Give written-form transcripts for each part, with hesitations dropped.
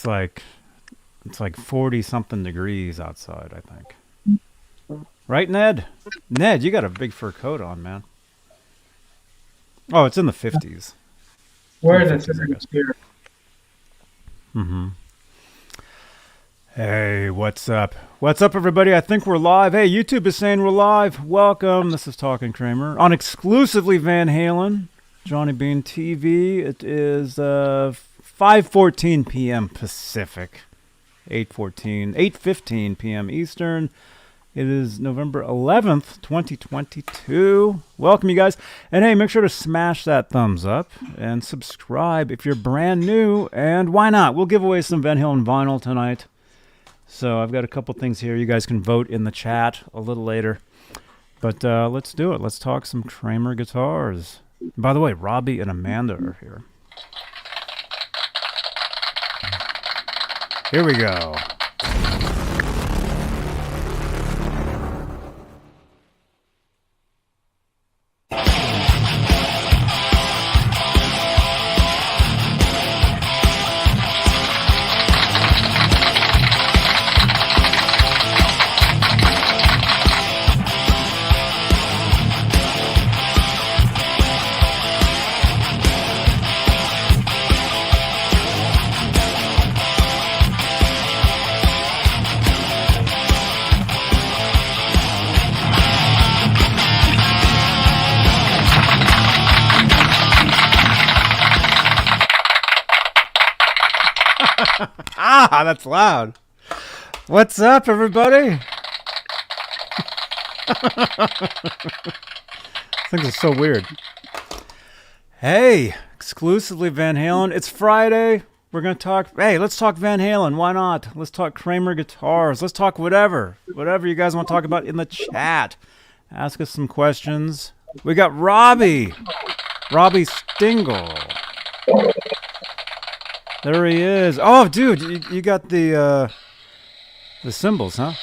It's like 40 something degrees outside, I think. Right, Ned? Ned, you got a big fur coat on, man. Oh, it's in the 50s. We're in the 30s here. Mm-hmm. Hey, what's up? What's up, everybody? I think we're live. Hey, YouTube is saying we're live. Welcome. This is Talking Kramer on exclusively Van Halen, Johnny Beane TV. It is 5:14 p.m. Pacific, 8:15 p.m. Eastern. It is November 11th, 2022. Welcome, you guys. And hey, make sure to smash that thumbs up and subscribe if you're brand new. And why not? We'll give away some Van Halen vinyl tonight. So I've got a couple things here. You guys can vote in the chat a little later. But let's do it. Let's talk some Kramer guitars. By the way, Robbie and Amanda are here. Here we go. Ah, that's loud. What's up, everybody? Things are so weird. Hey, exclusively Van Halen. It's Friday. We're going to talk. Hey, let's talk Van Halen. Why not? Let's talk Kramer guitars. Let's talk whatever. Whatever you guys want to talk about in the chat. Ask us some questions. We got Robbie. Robbie Stingle. There he is. Oh, dude, you got the cymbals, huh?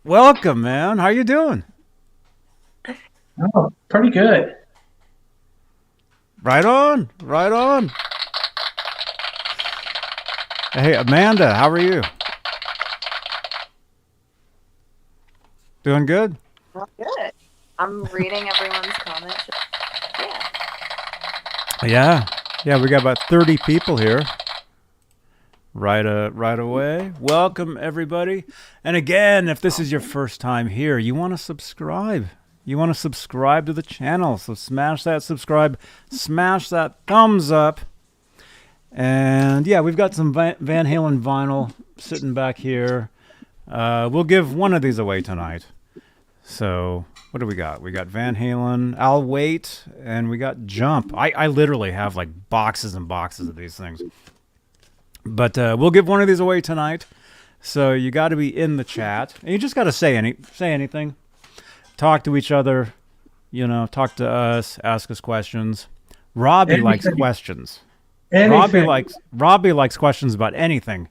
Welcome, man. How you doing? Oh, pretty good. Right on. Right on. Hey, Amanda, how are you? Doing good? Well, good. I'm reading everyone's comments. Yeah. Yeah, we got about 30 people here. Right away. Welcome, everybody. And again, if this is your first time here, you want to subscribe. You want to subscribe to the channel. So smash that subscribe. Smash that thumbs up. And yeah, we've got some Van Halen vinyl sitting back here. We'll give one of these away tonight. So what do we got? We got Van Halen, I'll Wait, and we got Jump. I literally have like boxes and boxes of these things. But we'll give one of these away tonight. So you got to be in the chat. And you just got to say anything. Talk to each other. You know, talk to us. Ask us questions. Robbie likes questions. Robbie likes questions about anything.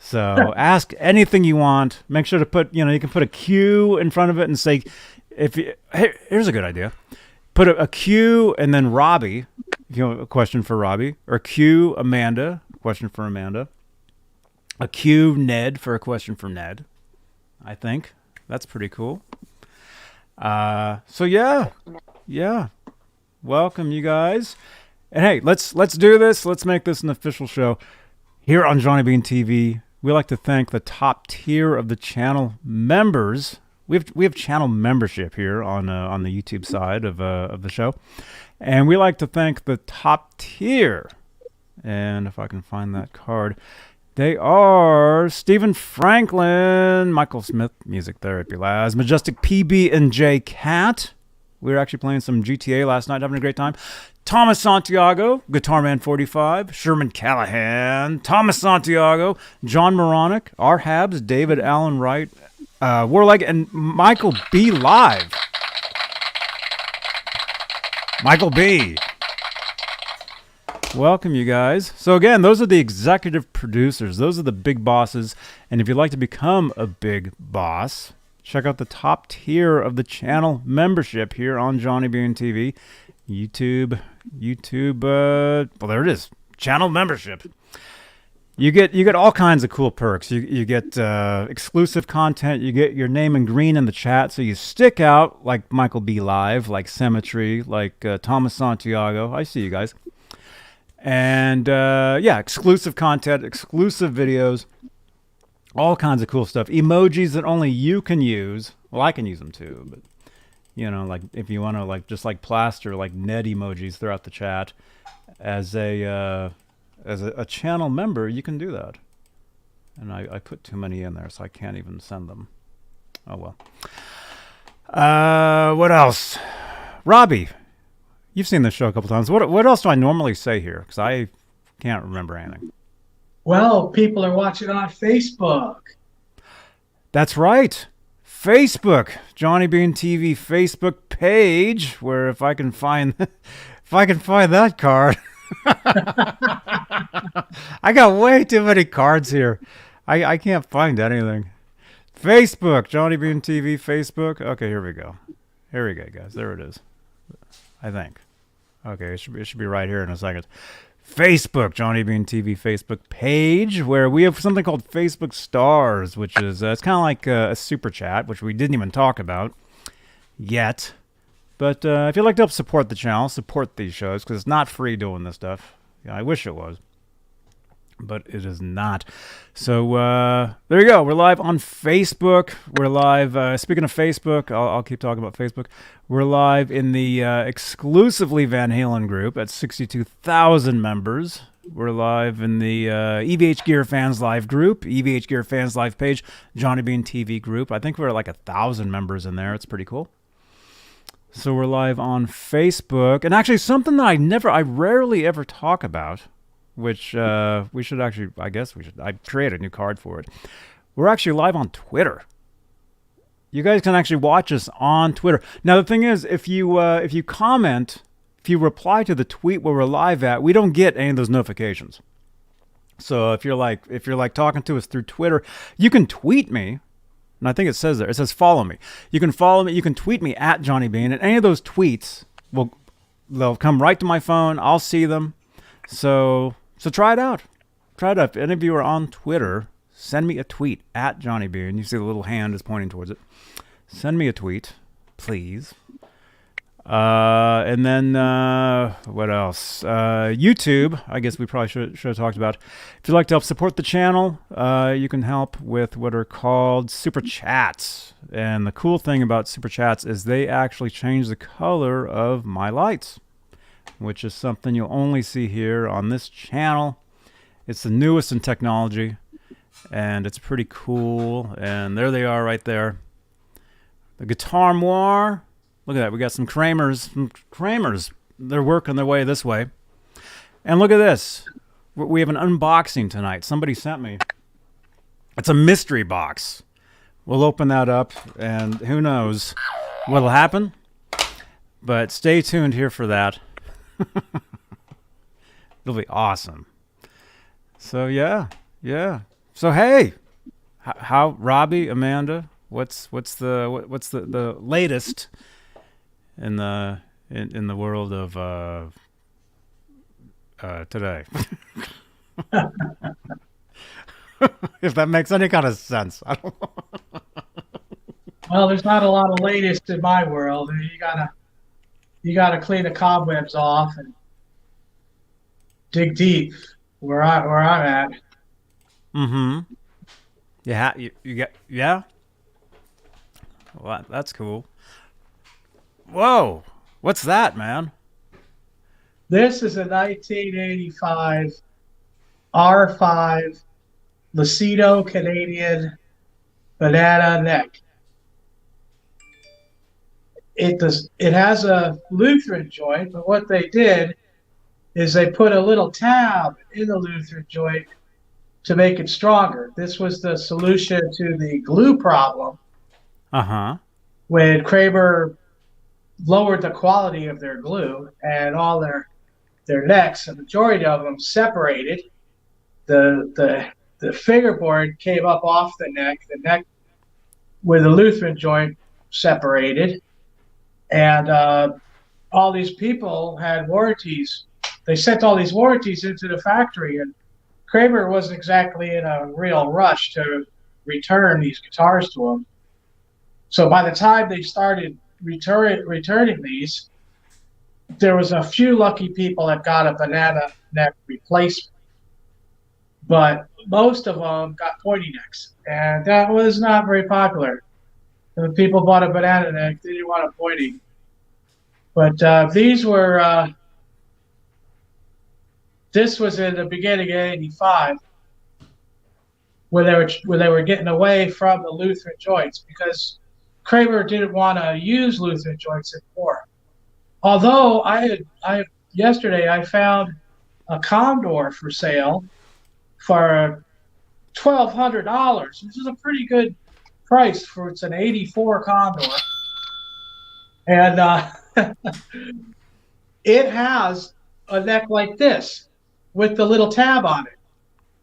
So ask anything you want. Make sure to put, you can put a Q in front of it and say, here's a good idea. Put a Q and then Robbie, a question for Robbie, or Q Amanda, question for Amanda. A Q Ned for a question for Ned. I think that's pretty cool. So yeah. Welcome, you guys. And hey, let's do this. Let's make this an official show here on Johnny Beane TV. We like to thank the top tier of the channel members. We have channel membership here on the YouTube side of the show, and we like to thank the top tier. And if I can find that card, they are Stephen Franklin, Michael Smith, Music Therapy Labs, Majestic PB and J Cat. We were actually playing some GTA last night, having a great time. Thomas Santiago, Guitar Man 45, Sherman Callahan, Thomas Santiago, John Moronic, R. Habs, David Allen Wright, Warleg, and Michael B. Live. Michael B. Welcome, you guys. So again, those are the executive producers. Those are the big bosses. And if you'd like to become a big boss, check out the top tier of the channel membership here on Johnny Beane TV. YouTube, well, there it is. Channel membership. You get all kinds of cool perks. You get exclusive content. You get your name in green in the chat, so you stick out like Michael B. Live, like Symmetry, like Thomas Santiago. I see you guys. And exclusive content, exclusive videos, all kinds of cool stuff. Emojis that only you can use. Well, I can use them too, but like if you want to just plaster like Ned emojis throughout the chat as a channel member, you can do that. And I put too many in there, so I can't even send them. Oh well. What else? Robbie, you've seen this show a couple times. What else do I normally say here? Because I can't remember anything. Well, people are watching on Facebook. That's right. Facebook, Johnny Beane TV Facebook page, where if I can find that card. I got way too many cards here. I can't find anything. Facebook, Johnny Beane TV Facebook. Okay, here we go. Here we go, guys. There it is. I think. Okay, it should be right here in a second. Facebook, Johnny Beane TV Facebook page, where we have something called Facebook Stars, which is it's kind of like a super chat, which we didn't even talk about yet. But if you'd like to help support the channel, support these shows, because it's not free doing this stuff. Yeah, I wish it was, but it is not. So there you go. We're live on Facebook. We're live. Speaking of Facebook, I'll keep talking about Facebook. We're live in the exclusively Van Halen group at 62,000 members. We're live in the EVH Gear Fans Live group, EVH Gear Fans Live page, Johnny Beane TV group. I think we're like 1,000 members in there. It's pretty cool. So we're live on Facebook, and actually something that I rarely ever talk about, which we should actually, I created a new card for it. We're actually live on Twitter. You guys can actually watch us on Twitter. Now the thing is, if you comment, if you reply to the tweet where we're live at, we don't get any of those notifications. So if you're like talking to us through Twitter, you can tweet me. And I think it says there. It says follow me. You can follow me. You can tweet me at Johnny Beane, and any of those tweets they'll come right to my phone. I'll see them. So try it out. Try it out. If any of you are on Twitter, send me a tweet at Johnny Beane. You see the little hand is pointing towards it. Send me a tweet, please. And then what else? YouTube, I guess we probably should have talked about. If you'd like to help support the channel, you can help with what are called super chats. And the cool thing about super chats is they actually change the color of my lights, which is something you'll only see here on this channel. It's the newest in technology, and it's pretty cool. And there they are right there. The Guitar Moire. Look at that. We got some Kramers. They're working their way this way. And look at this. We have an unboxing tonight. Somebody sent me. It's a mystery box. We'll open that up, and who knows what'll happen. But stay tuned here for that. It'll be awesome. So, yeah. So, hey. How Robbie, Amanda, what's the latest in the world of today? If that makes any kind of sense. I don't know. Well, there's not a lot of latest in my world. You gotta clean the cobwebs off and dig deep where I'm at. Mm-hmm. Yeah. Well, that's cool. Whoa, what's that, man? This is a 1985 R5 Lucido Canadian banana neck. It has a Lutheran joint, but what they did is they put a little tab in the Lutheran joint to make it stronger. This was the solution to the glue problem. Uh-huh. When Kramer lowered the quality of their glue and all their necks, a majority of them separated. The fingerboard came up off the neck. The neck with the Lutheran joint separated, and all these people had warranties. They sent all these warranties into the factory, and Kramer wasn't exactly in a real rush to return these guitars to him. So by the time they started returning these, there was a few lucky people that got a banana neck replacement, but most of them got pointy necks, and that was not very popular. When people bought a banana neck, they didn't want a pointy. But these were, this was in the beginning of '85, where they were getting away from the Lutheran joints because Kramer didn't want to use Lutheran joints anymore. Although yesterday I found a Condor for sale for $1,200, which is a pretty good price for it's an '84 Condor, and it has a neck like this with the little tab on it.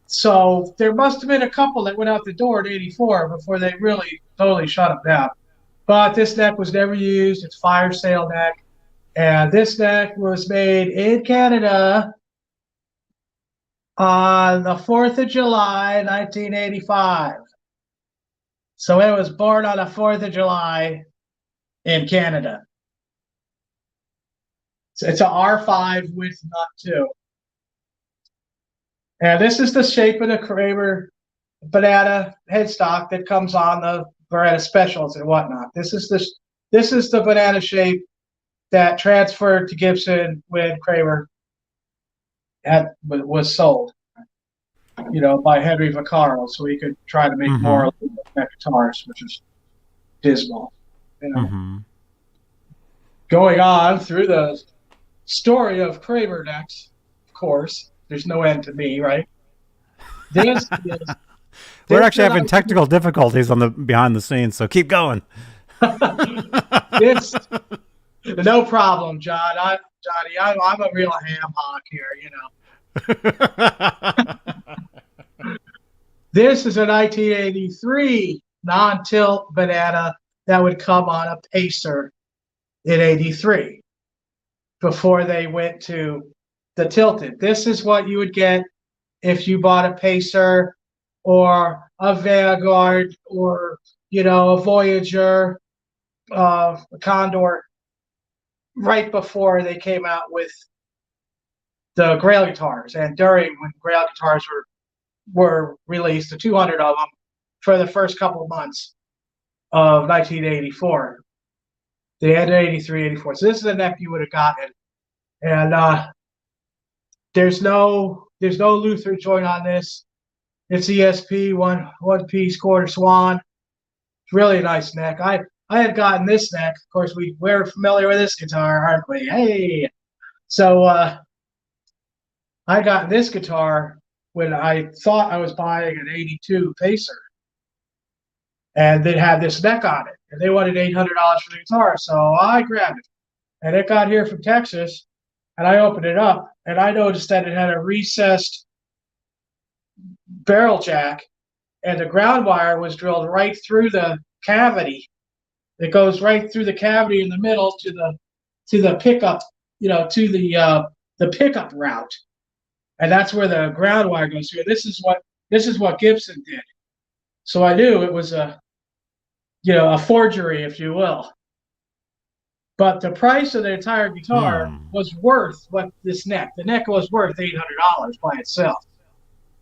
So there must have been a couple that went out the door in '84 before they really totally shut them down. But this neck was never used. It's fire sale neck. And this neck was made in Canada on the 4th of July, 1985. So it was born on the 4th of July in Canada. So it's an R5 with nut too. And this is the shape of the Kramer banana headstock that comes on the Beretta Specials and whatnot. This is the banana shape that transferred to Gibson when Kramer was sold, by Henry Vaccaro, so he could try to make more guitars, which is dismal. Going on through the story of Kramer necks, of course, there's no end to me, right? We're actually having technical difficulties on the behind the scenes, so keep going. No problem, John. Johnny, I'm a real ham hock here, This is a 1983 non-tilt banana that would come on a Pacer in '83 before they went to the tilted. This is what you would get if you bought a Pacer or a Vanguard or, a Voyager, a Condor, right before they came out with the Grail guitars, and during when Grail guitars were released, the 200 of them for the first couple of months of 1984. They had 83, 84. So this is the neck you would have gotten, and there's no Lutheran joint on this. It's ESP one piece quarter swan. It's really a nice neck. I had gotten this neck. Of course, we're familiar with this guitar, aren't we? Hey, so I got this guitar when I thought I was buying an '82 Pacer, and it had this neck on it, and they wanted $800 for the guitar, so I grabbed it, and it got here from Texas, and I opened it up, and I noticed that it had a recessed barrel jack, and the ground wire was drilled right through the cavity. It goes right through the cavity in the middle to the pickup, to the pickup route, and that's where the ground wire goes through. This is what Gibson did. So I knew it was a forgery, if you will. But the price of the entire guitar was worth what this neck. The neck was worth $800 by itself,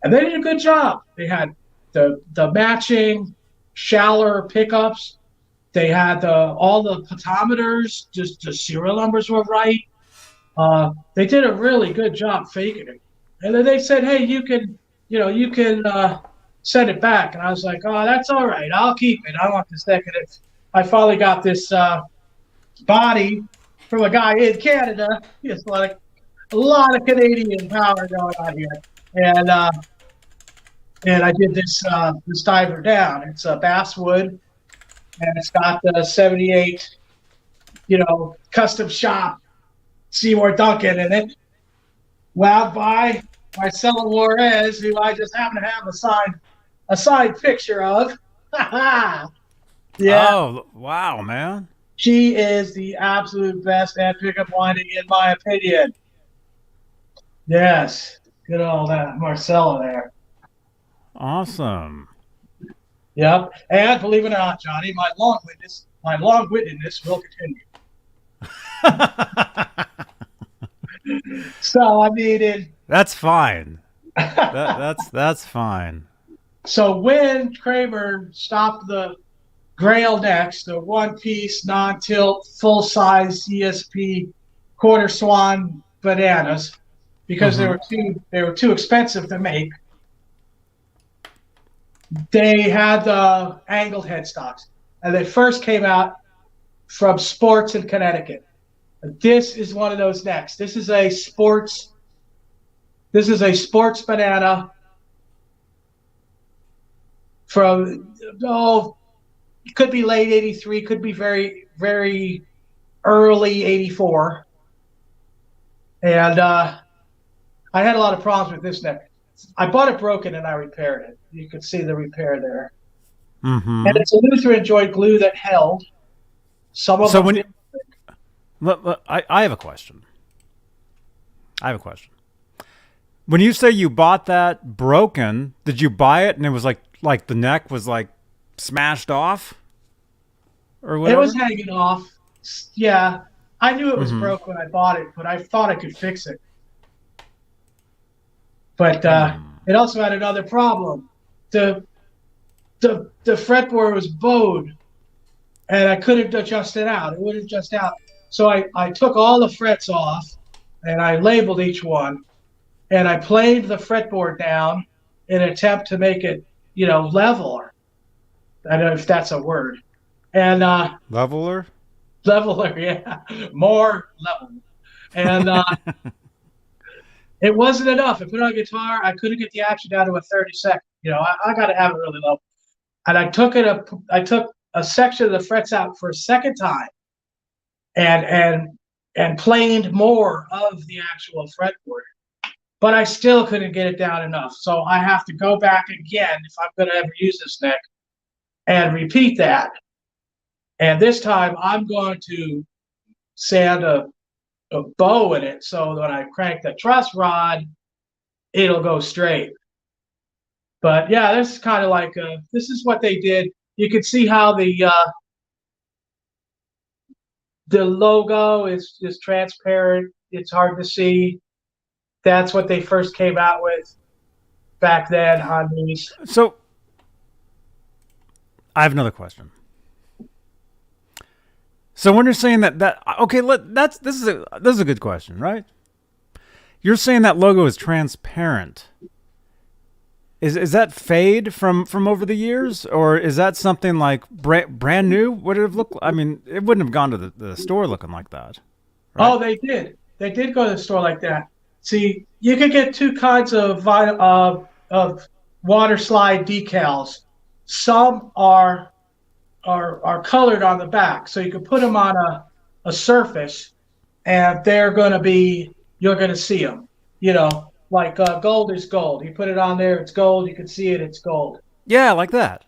and they did a good job. They had the matching shallower pickups. They had all the photometers, just the serial numbers were right. They did a really good job faking it. And then they said, hey, you can send it back. And I was like, oh, that's all right. I'll keep it. I want this neck. And I finally got this body from a guy in Canada. It's a lot of Canadian power going on here. And I did this diver down. It's a basswood. And it's got the 78, custom shop Seymour Duncan in it. Wound by Marcelo Juarez, who I just happen to have a signed picture of. Yeah, Oh, wow, man. she is the absolute best at pickup winding, in my opinion. Yes, good old Marcella there. Awesome. Yep. And believe it or not, Johnny, my long-windedness will continue. So I mean, That's fine. That's fine. so when Kramer stopped the Grail necks, the one-piece, non-tilt, full-size ESP quarter swan bananas, because Mm-hmm. they were too expensive to make. They had the angled headstocks, and they first came out from Sports in Connecticut. This is one of those necks. This is a sports. This is a sports banana from it could be late '83, could be very early '84, and I had a lot of problems with this neck. I bought it broken and I repaired it. You could see the repair there. And Mm-hmm. it's a Lutheran joint glue that held. Some of So them when did. I have a question. I have a question. When you say you bought that broken, did you buy it and it was like the neck was like smashed off or It was whatever? hanging off. Yeah, I knew it was Mm-hmm. broke when I bought it, but I thought I could fix it. But Hmm. it also had another problem. The the fretboard was bowed, and I couldn't adjust it out. It wouldn't adjust out. So I took all the frets off, and I labeled each one, and I planed the fretboard down in an attempt to make it, leveler. I don't know if that's a word. And Leveler? leveler, yeah, more level. And it wasn't enough. I put it on guitar. I couldn't get the action down to a 30-second. I got to have it really low. And I took a section of the frets out for a second time, and planed more of the actual fretboard. But I still couldn't get it down enough. So I have to go back again if I'm going to ever use this neck and repeat that. And this time I'm going to sand a bow in it so that when I crank the truss rod, it'll go straight. But yeah, this is kind of like this is what they did. You can see how the logo is transparent. It's hard to see. That's what they first came out with back then on these. So I have another question. So when you're saying that okay, this is a good question, right? You're saying that logo is transparent. Is that fade from over the years, or is that something like brand new? Would it have looked? I mean, it wouldn't have gone to the store looking like that, right? Oh, they did. They did go to the store like that. See, you could get two kinds of water slide decals. Some are colored on the back, so you can put them on a surface, and you're going to see them. Like gold is gold. You put it on there, it's gold. You can see it, it's gold. Yeah, like that.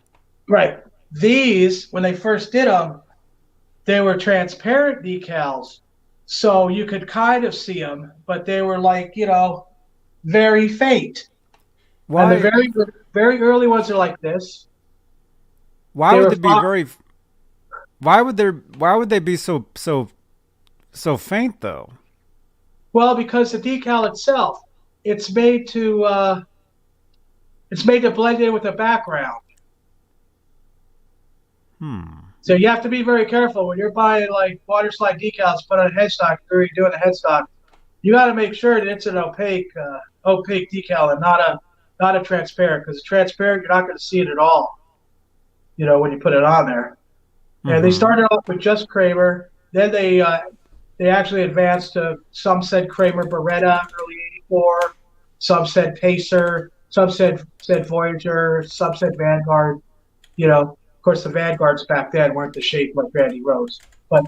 Right. These, when they first did them, they were transparent decals, so you could kind of see them, but they were like, very faint. And the Why? very early ones are like this. Why They would were they be very? Why would they be so faint though? well because the decal itself, it's made to blend in with the background. Hmm. So you have to be very careful when you're buying like water slide decals, put on a headstock, or you're doing a headstock. You got to make sure that it's an opaque decal and not a transparent, because transparent you're not going to see it at all. When you put it on there. And they Mm-hmm. started off with just Kramer. Then they actually advanced to, some said Kramer Beretta early '84, some said Pacer, some said Voyager, some said Vanguard. Of course, the Vanguards back then weren't the shape like Randy Rose. But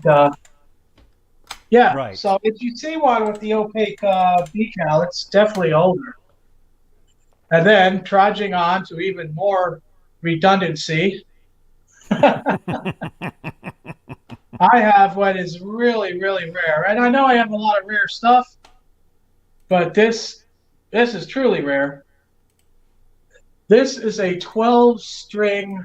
yeah, Right. so if you see one with the opaque decal, it's definitely older. And then trudging on to even more redundancy, I have what is really, really rare. And I know I have a lot of rare stuff, but this is truly rare. This is a 12-string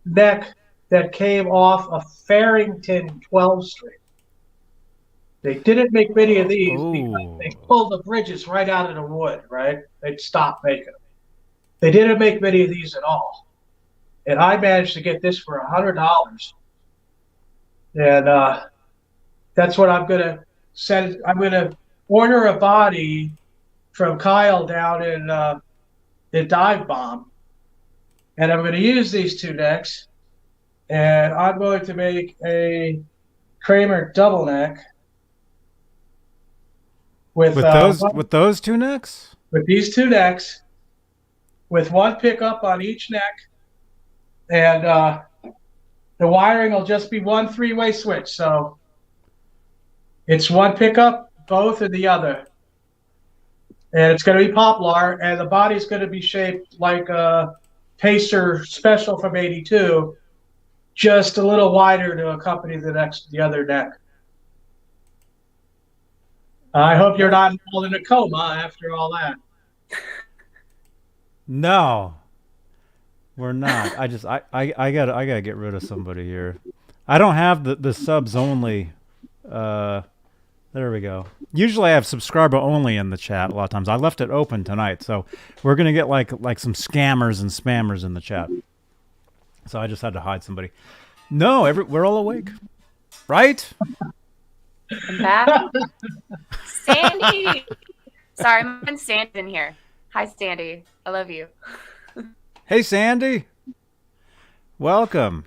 neck that came off a Farrington 12-string. They didn't make many of these because they pulled the bridges right out of the wood, right? They'd stop making them. They didn't make many of these at all. And I managed to get this for $100. And that's what I'm going to send. I'm going to order a body from Kyle down in the Dive Bomb. And I'm going to use these two necks. And I'm going to make a Kramer double neck. With those two necks? With these two necks. With one pickup on each neck. And the wiring will just be one 3-way switch. So it's one pickup, both or the other. And it's going to be poplar, and the body's going to be shaped like a Pacer Special from '82, just a little wider to accompany the other neck. I hope you're not in a coma after all that. No, we're not. I gotta get rid of somebody here. I don't have the subs only. There we go. Usually I have subscriber only in the chat a lot of times. I left it open tonight, so we're gonna get like some scammers and spammers in the chat. So I just had to hide somebody. No, we're all awake, right? I'm back. Sandy! Sorry, my friend Sandy's in here. Hi, Sandy. I love you. Hey, Sandy. Welcome.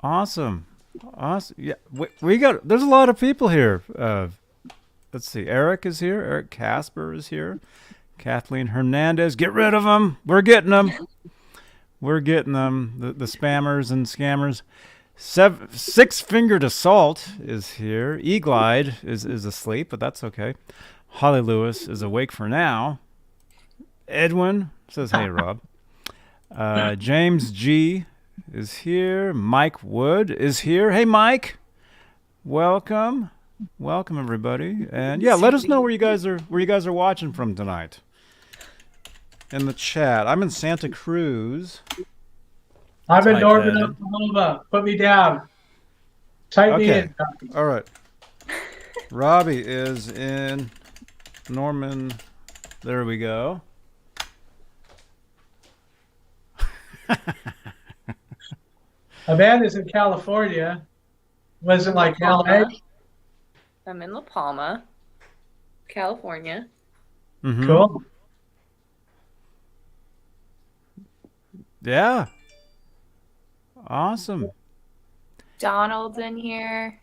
Awesome. Yeah, we got. There's a lot of people here. Let's see. Eric is here. Eric Casper is here. Kathleen Hernandez. Get rid of them. We're getting them. We're getting them. The spammers and scammers. Six Fingered Assault is here. E-Glide is asleep, but that's okay. Holly Lewis is awake for now. Edwin says, "Hey, Rob." James G is here. Mike Wood is here. Hey, Mike. Welcome. Welcome, everybody. And yeah, let us know where you guys are watching from tonight. In the chat. I'm in Santa Cruz. I'm in Northern Oklahoma. Put me down. Type me in. All right. Robbie is in Norman. There we go. Amanda's in California. Was it like LA? I'm in La Palma, California. Mm-hmm. Cool. Yeah. Awesome. Donald's in here.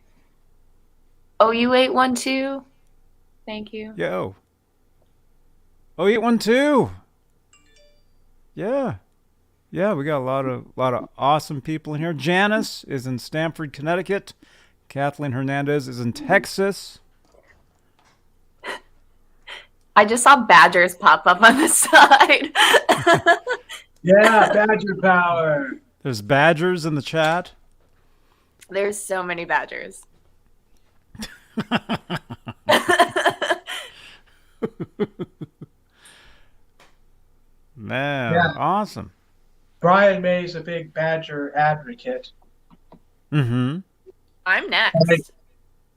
OU812. Thank you. Yo. OU812. Yeah. Yeah, we got a lot of awesome people in here. Janice is in Stamford, Connecticut. Kathleen Hernandez is in Texas. I just saw badgers pop up on the side. Yeah, Badger Power. There's badgers in the chat. There's so many badgers. Man, yeah. Awesome. Brian May's a big Badger advocate. Mm-hmm. I'm next.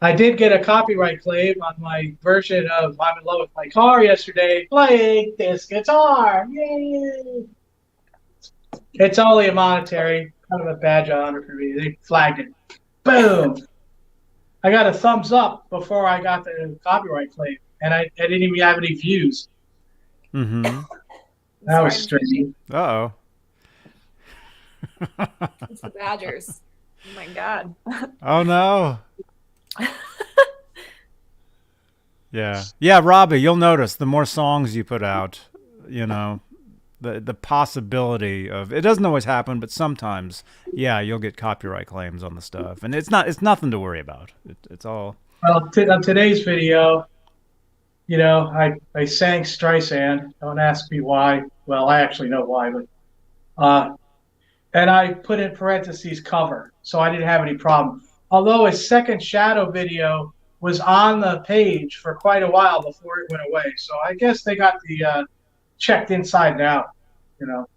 I did get a copyright claim on my version of I'm in Love with My Car yesterday, playing this guitar. Yay! It's only a monetary, kind of a badge of honor for me. They flagged it. Boom! I got a thumbs up before I got the copyright claim, and I didn't even have any views. Mm-hmm. That was strange. Uh-oh. It's the badgers. Oh my god. Oh no. Yeah, Robbie, you'll notice the more songs you put out, you know, the possibility of it doesn't always happen, but sometimes, yeah, you'll get copyright claims on the stuff, and it's nothing to worry about. It's all. Well, on today's video, you know, I sang Streisand. Don't ask me why. Well, I actually know why, but and I put in parentheses cover, so I didn't have any problem. Although his second shadow video was on the page for quite a while before it went away, so I guess they got the checked inside and out, you know.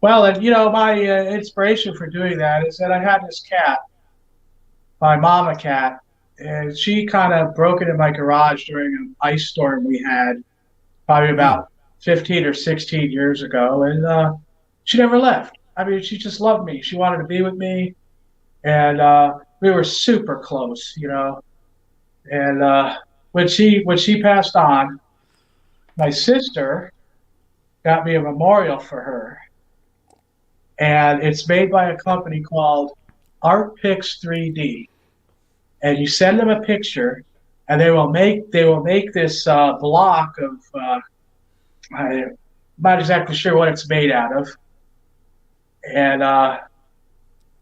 Well, and my inspiration for doing that is that I had this cat, my mama cat, and she kind of broke into my garage during an ice storm we had probably about 15 or 16 years ago, and she never left. I mean, she just loved me. She wanted to be with me, and we were super close, And when she passed on, my sister got me a memorial for her, and it's made by a company called ArtPix 3D. And you send them a picture, and they will make this block of I'm not exactly sure what it's made out of, and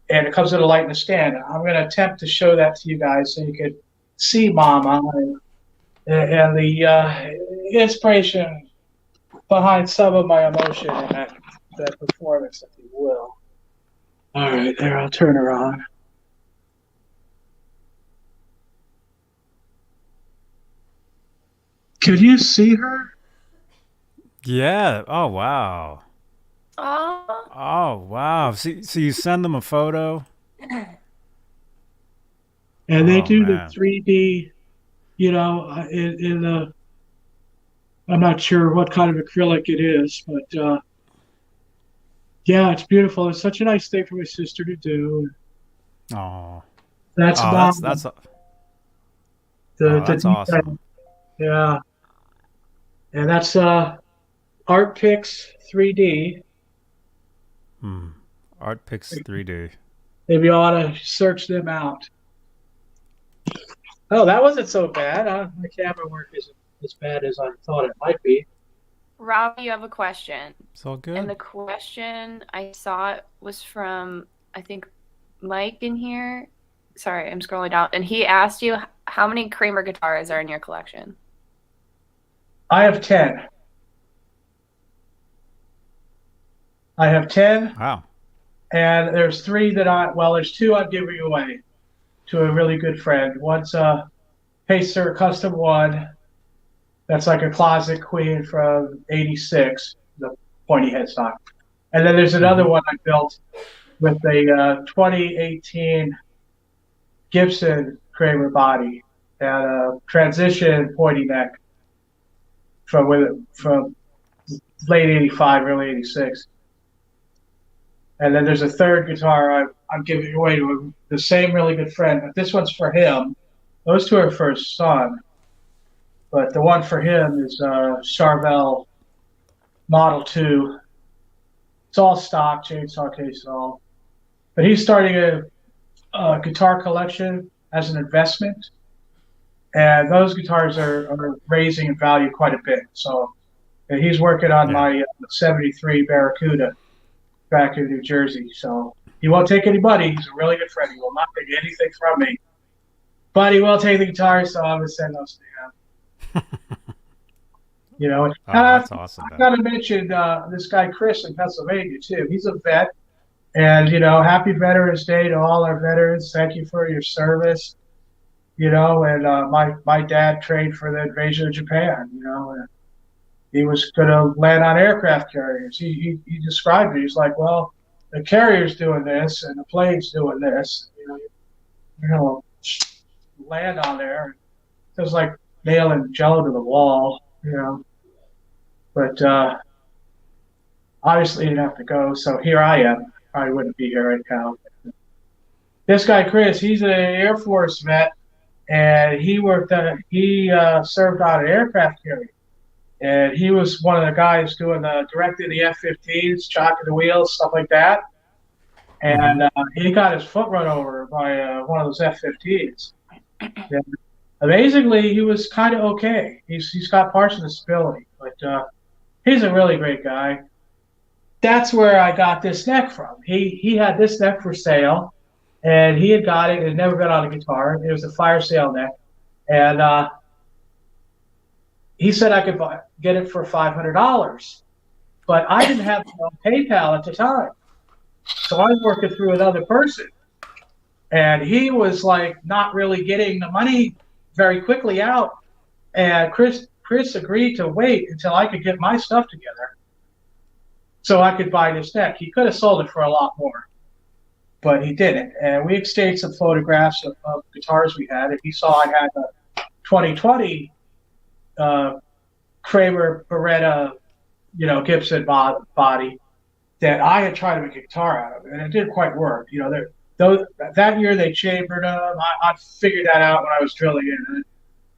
it comes with a light and a stand. I'm going to attempt to show that to you guys so you could see Mama and the inspiration behind some of my emotion in that performance, if you will. All right, there, I'll turn her on. Can you see her? Yeah. Oh, wow. Oh. Oh, wow. So you send them a photo? And they do man. the 3D, in the, I'm not sure what kind of acrylic it is, but yeah, it's beautiful. It's such a nice thing for my sister to do. Oh. That's that's awesome. Yeah. And that's ArtPix 3D. ArtPix 3D. Maybe you ought to search them out. Oh, that wasn't so bad. My camera work isn't as bad as I thought it might be. Robbie, you have a question. It's all good. And the question I saw was from, I think, Mike in here. Sorry, I'm scrolling down. And he asked you, how many Kramer guitars are in your collection? I have 10. I have 10. Wow. And there's 3 there's 2 I'm giving away to a really good friend. One's a Pacer Custom 1. That's like a Closet Queen from 86, the pointy headstock. And then there's another one I built with a 2018 Gibson Kramer body and a transition pointy neck from late 85, early 86. And then there's a third guitar I'm giving away to the same really good friend, but this one's for him. Those 2 are for his son, but the one for him is Charvel Model 2. It's all stock, chainsaw case and all. But he's starting a guitar collection as an investment, and those guitars are raising in value quite a bit. So he's working on my 73 Barracuda back in New Jersey. So he won't take any money. He's a really good friend. He will not take anything from me. But he will take the guitars, so I'm going to send those to him. That's awesome. I've got to mention this guy, Chris, in Pennsylvania, too. He's a vet. And, happy Veterans Day to all our veterans. Thank you for your service. And my dad trained for the invasion of Japan, and he was going to land on aircraft carriers. He described it. He's like, well, the carrier's doing this and the plane's doing this. You're going to land on there. It was like nailing jello to the wall, But obviously he didn't have to go, so here I am. Probably wouldn't be here right now. This guy, Chris, he's an Air Force vet, and he served on an aircraft carrier. And he was one of the guys directing the F-15s, chocking the wheels, stuff like that. And he got his foot run over by one of those F-15s. And amazingly, he was kind of okay. He's got partial disability, but he's a really great guy. That's where I got this neck from. He had this neck for sale, and he had got it. It had never been on a guitar. It was a fire sale neck, and he said I could get it for $500. but I didn't have PayPal at the time. So I was working through another person. And he was like not really getting the money very quickly out. And Chris agreed to wait until I could get my stuff together so I could buy this deck. He could have sold it for a lot more, but he didn't. And we exchanged some photographs of guitars we had. And he saw I had a 2020 Kramer Beretta, Gibson body that I had tried to make a guitar out of, and it didn't quite work. That year they chambered them. I figured that out when I was drilling it.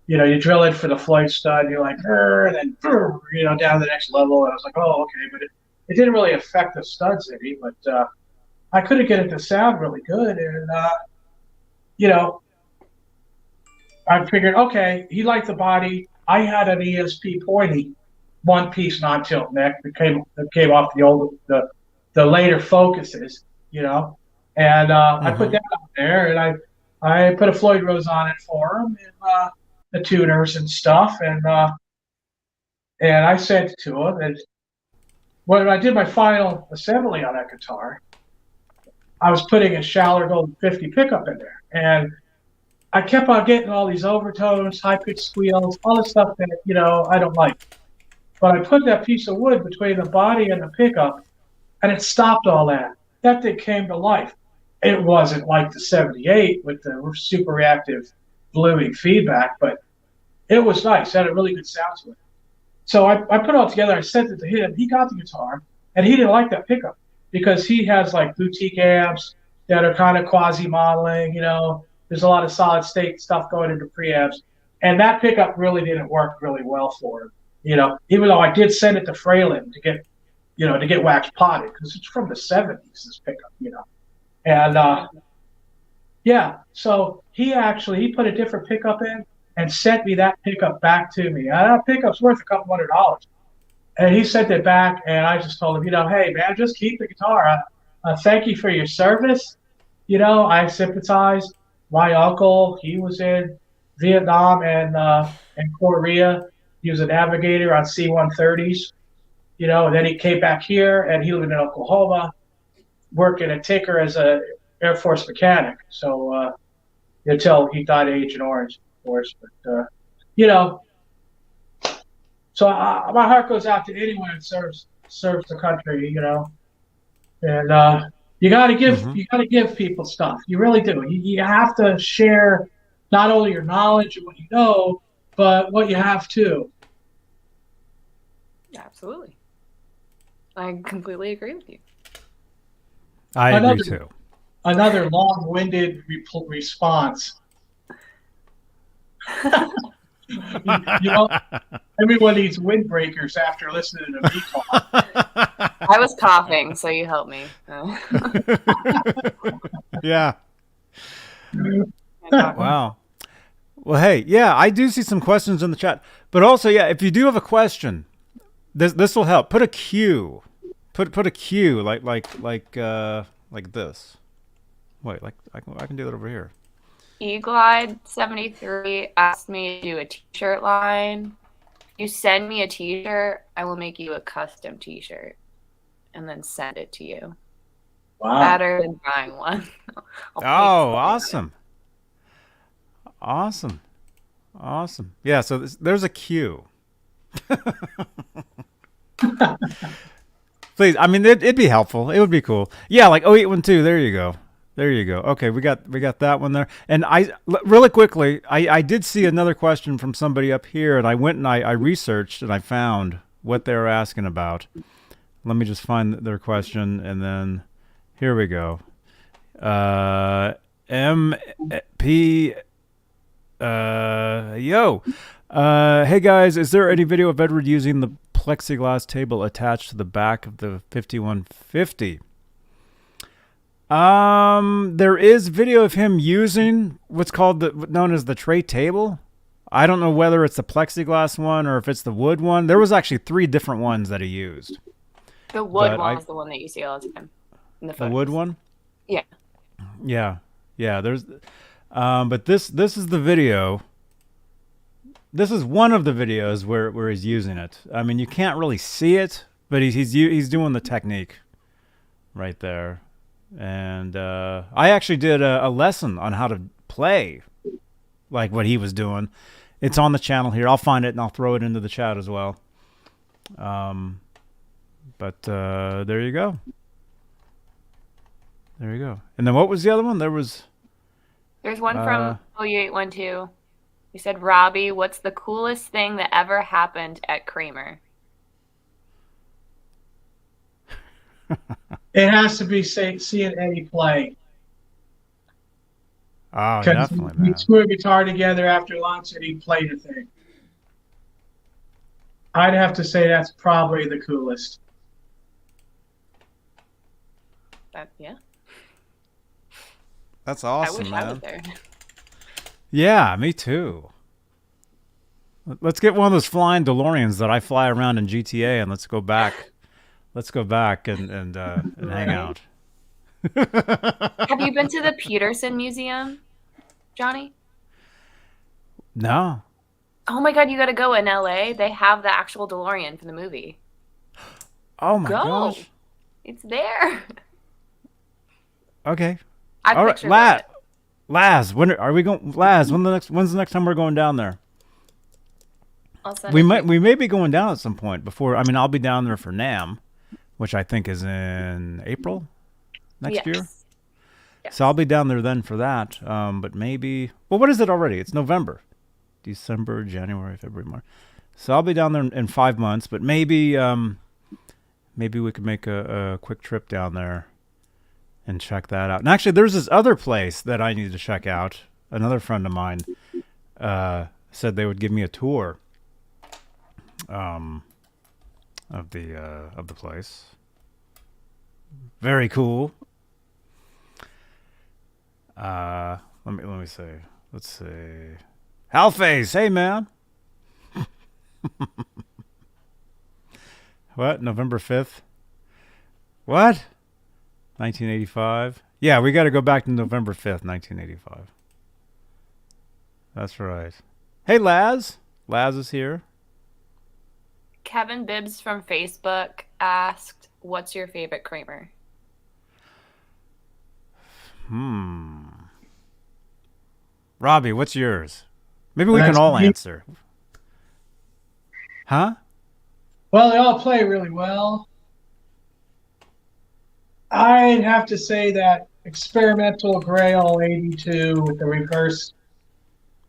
You drill it for the Floyd stud, you're like, and then, down to the next level. And I was like, oh, okay. But it didn't really affect the studs any, but I couldn't get it to sound really good. And, I figured, okay, he liked the body. I had an ESP pointy, one-piece non-tilt neck that came off the later Focuses, And I put that out there, and I put a Floyd Rose on it for him, and the tuners and stuff, and I sent it to him. And when I did my final assembly on that guitar, I was putting a Schaller Golden 50 pickup in there, and I kept on getting all these overtones, high-pitched squeals, all the stuff that I don't like. But I put that piece of wood between the body and the pickup, and it stopped all that. That thing came to life. It wasn't like the 78 with the super reactive bluing feedback, but it was nice. It had a really good sound to it. So I put it all together. I sent it to him. He got the guitar, and he didn't like that pickup because he has like boutique amps that are kind of quasi-modeling. There's a lot of solid state stuff going into preamps, and that pickup really didn't work really well for him. Even though I did send it to Fralin to get wax potted because it's from the 70s. This pickup, and so he put a different pickup in and sent me that pickup back to me. That pickup's worth a couple $100. And he sent it back, and I just told him, hey, man, just keep the guitar. Thank you for your service. I sympathize. My uncle, he was in Vietnam and Korea. He was a navigator on C-130s, and then he came back here, and he lived in Oklahoma, working at Tinker as a Air Force mechanic. So until he died of Agent Orange, of course. But, so my heart goes out to anyone that serves the country, and you got to give people stuff. You really do. You have to share not only your knowledge and what you know, but what you have too. Absolutely. I completely agree with you. I agree too. Another long-winded response. Everyone needs windbreakers after listening to me talk. I was coughing, so you helped me. Yeah. Wow. Well, hey, yeah, I do see some questions in the chat, but also, yeah, if you do have a question, this will help. Put a Q. Put a Q like this. Wait, I can do that over here. Eagle-Eyed 73 asked me to do a t-shirt line. You send me a t-shirt, I will make you a custom t-shirt and then send it to you. Wow. Better than buying one. Awesome. Yeah, so there's a queue. Please, I mean, it'd be helpful. It would be cool. Yeah, like 0812. There you go. Okay, we got that one there. And really quickly, I did see another question from somebody up here, and I went and I researched and I found what they were asking about. Let me just find their question, and then here we go. MP. Hey guys, is there any video of Edward using the plexiglass table attached to the back of the 5150? There is video of him using what's known as the tray table. I don't know whether it's the plexiglass one or if it's the wood one. There was actually 3 different ones that he used. The wood one is the one that you see all the time in the photos. The wood one? Yeah. Yeah. There's, but this is the video. This is one of the videos where he's using it. I mean, you can't really see it, but he's doing the technique right there. And I actually did a lesson on how to play like what he was doing. It's on the channel here. I'll find it and I'll throw it into the chat as well. But there you go. There you go. And then what was the other one? There's one from 0812. He said, Robbie, what's the coolest thing that ever happened at Kramer? It has to be seeing Eddie play. Oh, definitely, man. We'd screw a guitar together after lunch and he played a thing. I'd have to say that's probably the coolest. Yeah. That's awesome, man. I was there. Yeah, me too. Let's get one of those flying DeLoreans that I fly around in GTA, and let's go back. Let's go back and hang out. Have you been to the Peterson Museum, Johnny? No. Oh my God, you got to go in LA. They have the actual DeLorean from the movie. Oh my gosh. It's there. Okay. All right, Laz, when are we going? Laz, when's the next time we're going down there? We may be going down at some point before. I mean, I'll be down there for NAMM, which I think is in April next year. Yes. So I'll be down there then for that. But maybe, well, what is it already? It's November, December, January, February, March. So I'll be down there in 5 months. But maybe we could make a quick trip down there and check that out. And actually, there's this other place that I need to check out. Another friend of mine said they would give me a tour of the place. Very cool. Let me see. Let's see. Halface, hey man. What? November 5th? What? 1985. Yeah, we got to go back to November 5th, 1985. That's right. Hey, Laz. Laz is here. Kevin Bibbs from Facebook asked, what's your favorite Kramer? Robbie, what's yours? Maybe we can all answer. Huh? Well, they all play really well. I'd have to say that experimental Grail 82 with the reverse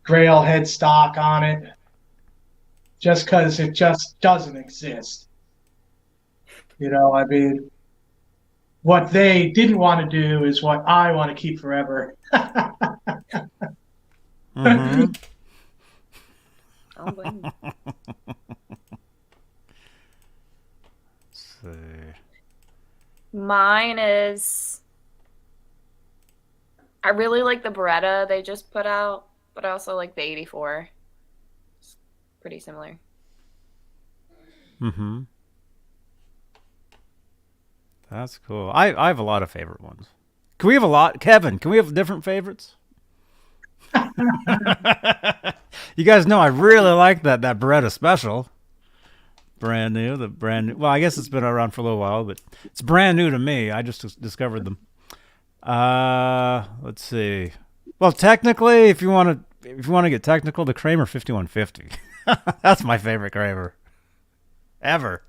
Grail headstock on it, just because it just doesn't exist. You know, I mean, what they didn't want to do is what I want to keep forever. Mm-hmm. Oh, wow. Let's see. Mine is, I really like the Beretta they just put out, but I also like the 84. It's pretty similar. Mm-hmm. That's cool. I have a lot of favorite ones. Can we have a lot? Kevin, can we have different favorites? You guys know I really like that Beretta Special. Brand new. Well, I guess it's been around for a little while, but it's brand new to me. I just discovered them. Let's see. Well, technically, if you want to get technical, the Kramer 5150. That's my favorite Kramer ever.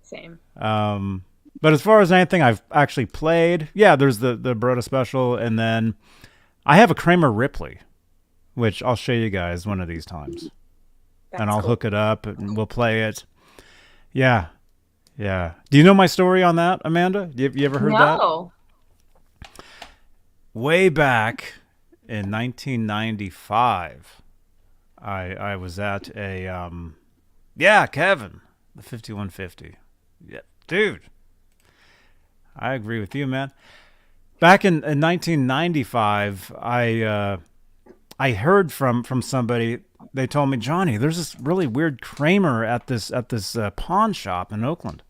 Same. But as far as anything I've actually played, yeah, there's the Beretta Special, and then I have a Kramer Ripley, which I'll show you guys one of these times. And I'll hook it up and we'll play it. Yeah. Yeah. Do you know my story on that, Amanda? You ever heard that? No. Way back in 1995, I was at a, Kevin, the 5150. Yeah, dude. I agree with you, man. Back in 1995, I heard from somebody. They told me, Johnny, there's this really weird Kramer at this pawn shop in Oakland.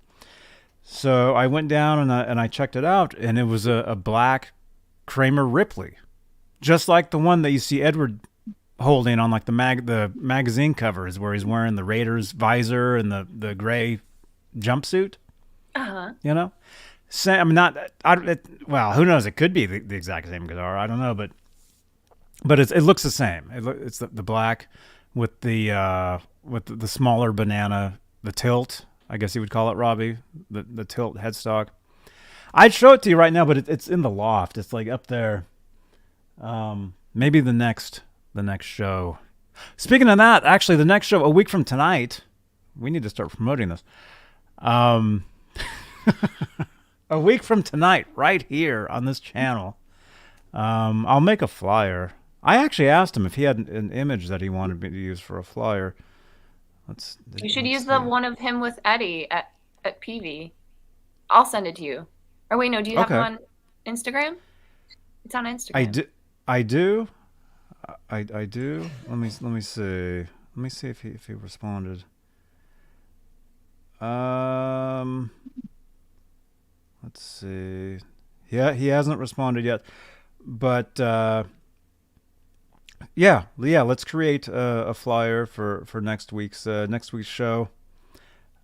So I went down and I checked it out, and it was a black Kramer Ripley, just like the one that you see Edward holding on like the magazine covers, where he's wearing the Raiders visor and the gray Uh huh. You know, same. I mean, not. Well, who knows? It could be the exact same guitar. I don't know, but it looks the same. It's the black with the smaller banana, the tilt. I guess you would call it, Robbie. The tilt headstock. I'd show it to you right now, but it's in the loft. It's like up there. Maybe the next show. Speaking of that, actually, the next show, a week from tonight, we need to start promoting this. A week from tonight, right here on this channel, I'll make a flyer. I actually asked him if he had an image that he wanted me to use for a flyer. You should use the one of him with Eddie at PV. I'll send it to you. Or wait, no, do you have it on Instagram? It's on Instagram. I do. I do. Let me see. Let me see if he responded. Let's see. Yeah, he hasn't responded yet. But yeah. Let's create a flyer for next week's show.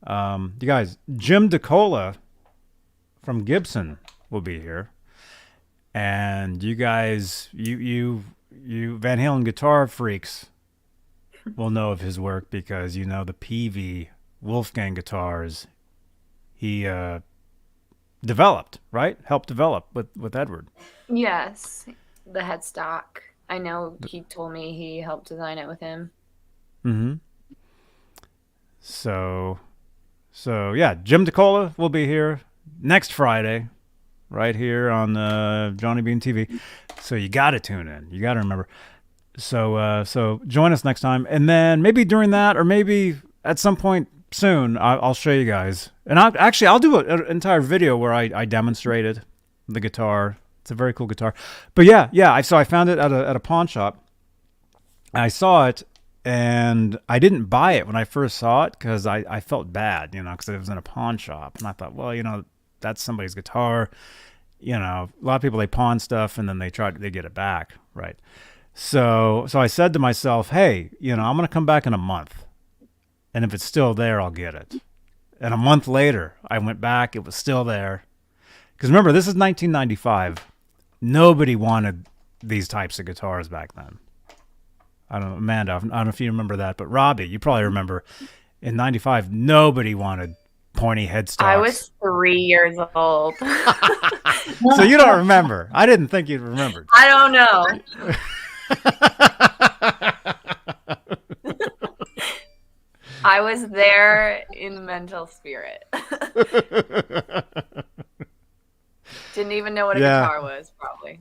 You guys, Jim DeCola from Gibson will be here, and you guys, you Van Halen guitar freaks will know of his work because you know the PV Wolfgang guitars he developed, right? Helped develop with Edward. Yes, the headstock. I know he told me he helped design it with him. Mm-hmm. So yeah, Jim DeCola will be here next Friday, right here on Johnny Beane TV. So you got to tune in. You got to remember. So join us next time, and then maybe during that, or maybe at some point soon, I'll show you guys. And I'll do an entire video where I demonstrated the guitar. It's a very cool guitar. But yeah. So I found it at a pawn shop. I saw it, and I didn't buy it when I first saw it because I felt bad, because it was in a pawn shop. And I thought, well, that's somebody's guitar. A lot of people, they pawn stuff and then they get it back, right? So I said to myself, hey, I'm going to come back in a month. And if it's still there, I'll get it. And a month later, I went back. It was still there. Because remember, this is 1995. Nobody wanted these types of guitars back then. I don't know, Amanda, I don't know if you remember that, but Robbie, you probably remember in 95, nobody wanted pointy headstocks. I was 3 years old. So you don't remember. I didn't think you remembered. I don't know. I was there in mental spirit. Didn't even know what a guitar was, probably.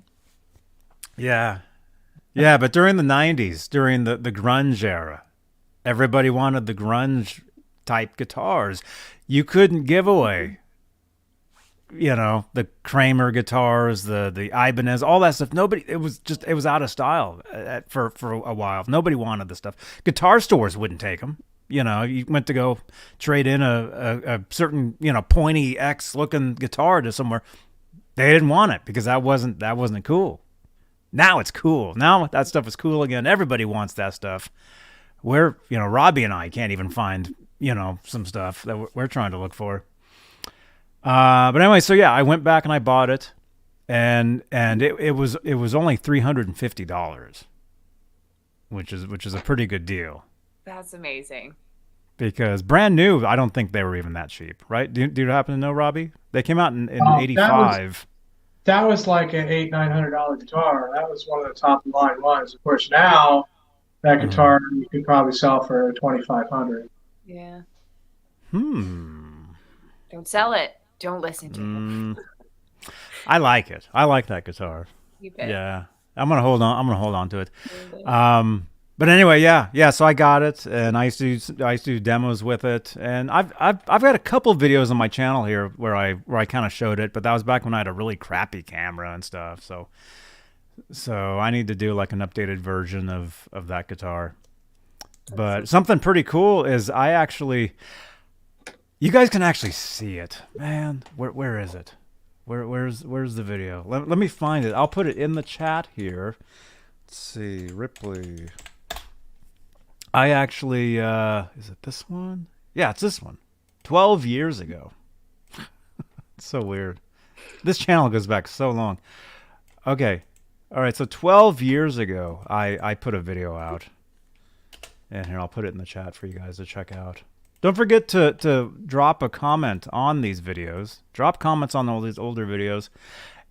Yeah. Yeah, but during the 90s, during the grunge era, everybody wanted the grunge type guitars. You couldn't give away, the Kramer guitars, the Ibanez, all that stuff. It was out of style for a while. Nobody wanted the stuff. Guitar stores wouldn't take them. You went to go trade in a certain, pointy X looking guitar to somewhere. They didn't want it because that wasn't cool. Now it's cool. Now that stuff is cool again. Everybody wants that stuff. Robbie and I can't even find, some stuff that we're trying to look for. But anyway, so yeah, I went back and I bought it, and it was only $350, which is a pretty good deal. That's amazing. Because brand new, I don't think they were even that cheap, right? Do you happen to know, Robbie? They came out in 85. That was like an $800-900 guitar. That was one of the top of the line ones. Of course, now that guitar you could probably sell for $2,500. Yeah. Don't sell it. Don't listen to him. I like it. I like that guitar. Keep it. Yeah. I'm gonna hold on to it. But anyway, yeah. So I got it, and I used to do demos with it, and I've got a couple videos on my channel here where I kind of showed it, but that was back when I had a really crappy camera and stuff. So I need to do like an updated version of that guitar. But something pretty cool is you guys can actually see it, man. Where is it? Where's the video? Let me find it. I'll put it in the chat here. Let's see, Ripley. I actually, is it this one? Yeah, it's this one. 12 years ago. It's so weird. This channel goes back so long. Okay. All right. So 12 years ago, I put a video out. And here, I'll put it in the chat for you guys to check out. Don't forget to drop a comment on these videos. Drop comments on all these older videos.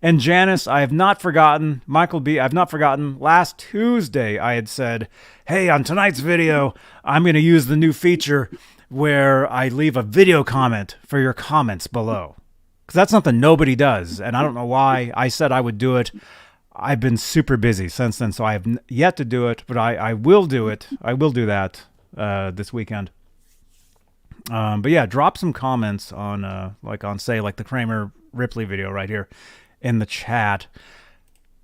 And Janice, I have not forgotten. Michael B, I've not forgotten. Last Tuesday, I had said, hey, on tonight's video, I'm going to use the new feature where I leave a video comment for your comments below. Because that's something nobody does. And I don't know why. I said I would do it. I've been super busy since then, so I have yet to do it. But I will do it. I will do that this weekend. But yeah, drop some comments on, like the Kramer Ripley video right here in the chat.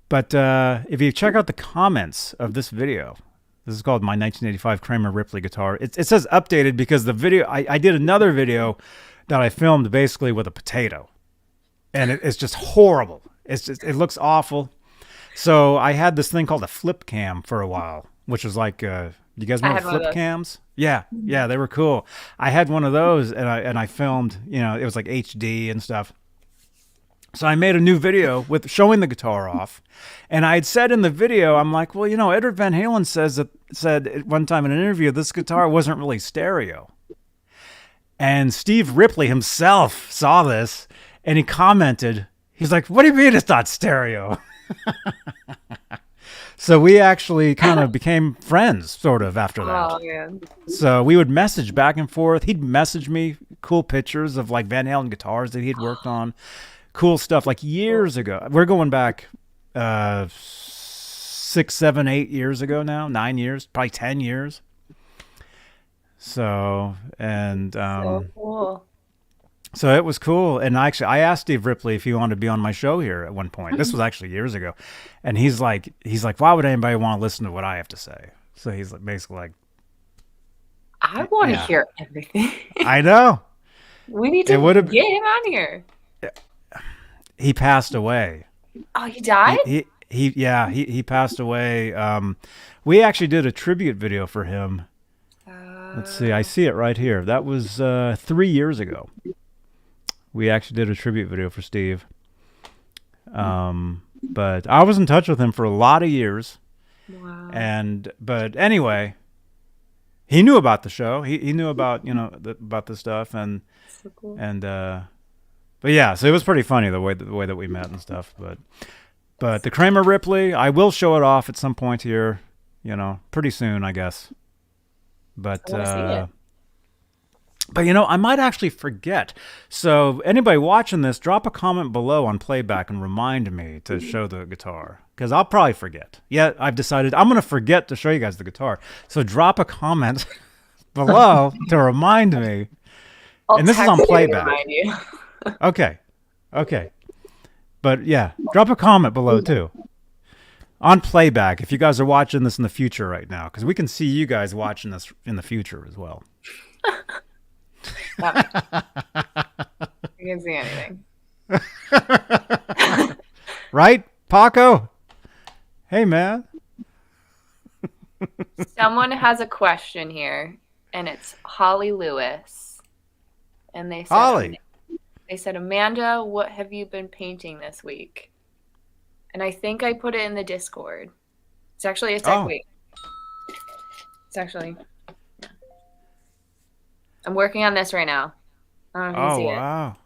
But if you check out the comments of this video, this is called my 1985 Kramer Ripley guitar. It says updated because the video, I did another video that I filmed basically with a potato. And it's just horrible. It looks awful. So I had this thing called a flip cam for a while, which was like, you guys remember flip cams? Yeah, they were cool. I had one of those, and I filmed. It was like HD and stuff. So I made a new video with showing the guitar off, and I had said in the video, I'm like, well, Edward Van Halen said at one time in an interview this guitar wasn't really stereo, and Steve Ripley himself saw this, and he commented, he's like, what do you mean it's not stereo? So we actually kind of became friends, sort of, after that. Oh, yeah. So we would message back and forth. He'd message me cool pictures of like Van Halen guitars that he'd worked on. Cool stuff, like years ago. We're going back 6, 7, 8 years ago now. 9 years, probably 10 years. So, and So cool. so it was cool. And I asked Steve Ripley if he wanted to be on my show here at one point. This was actually years ago. And he's like, why would anybody want to listen to what I have to say? So he's like, basically like, I want to hear everything. I know. We need to get him on here. He passed away. Oh, he died? He passed away. We actually did a tribute video for him. Let's see. I see it right here. That was 3 years ago. We actually did a tribute video for Steve. But I was in touch with him for a lot of years. Wow. But anyway, he knew about the show. He knew about, about the stuff and So cool. and but yeah, so it was pretty funny the way that we met and stuff. But the Kramer Ripley, I will show it off at some point here, pretty soon, I guess. But I wanna see it. But I might actually forget. So anybody watching this, drop a comment below on playback and remind me to show the guitar, because I'll probably forget. Yeah, I've decided I'm going to forget to show you guys the guitar. So drop a comment below to remind me. And this is on playback. Okay. But yeah, drop a comment below too. On playback, if you guys are watching this in the future right now, because we can see you guys watching this in the future as well. You can see anything. Right, Paco? Hey, man. Someone has a question here, and it's Holly Lewis. And they said, Holly. They said, Amanda, what have you been painting this week? And I think I put it in the Discord. It's actually a tech week. It's actually... I'm working on this right now. I don't know if you can see wow.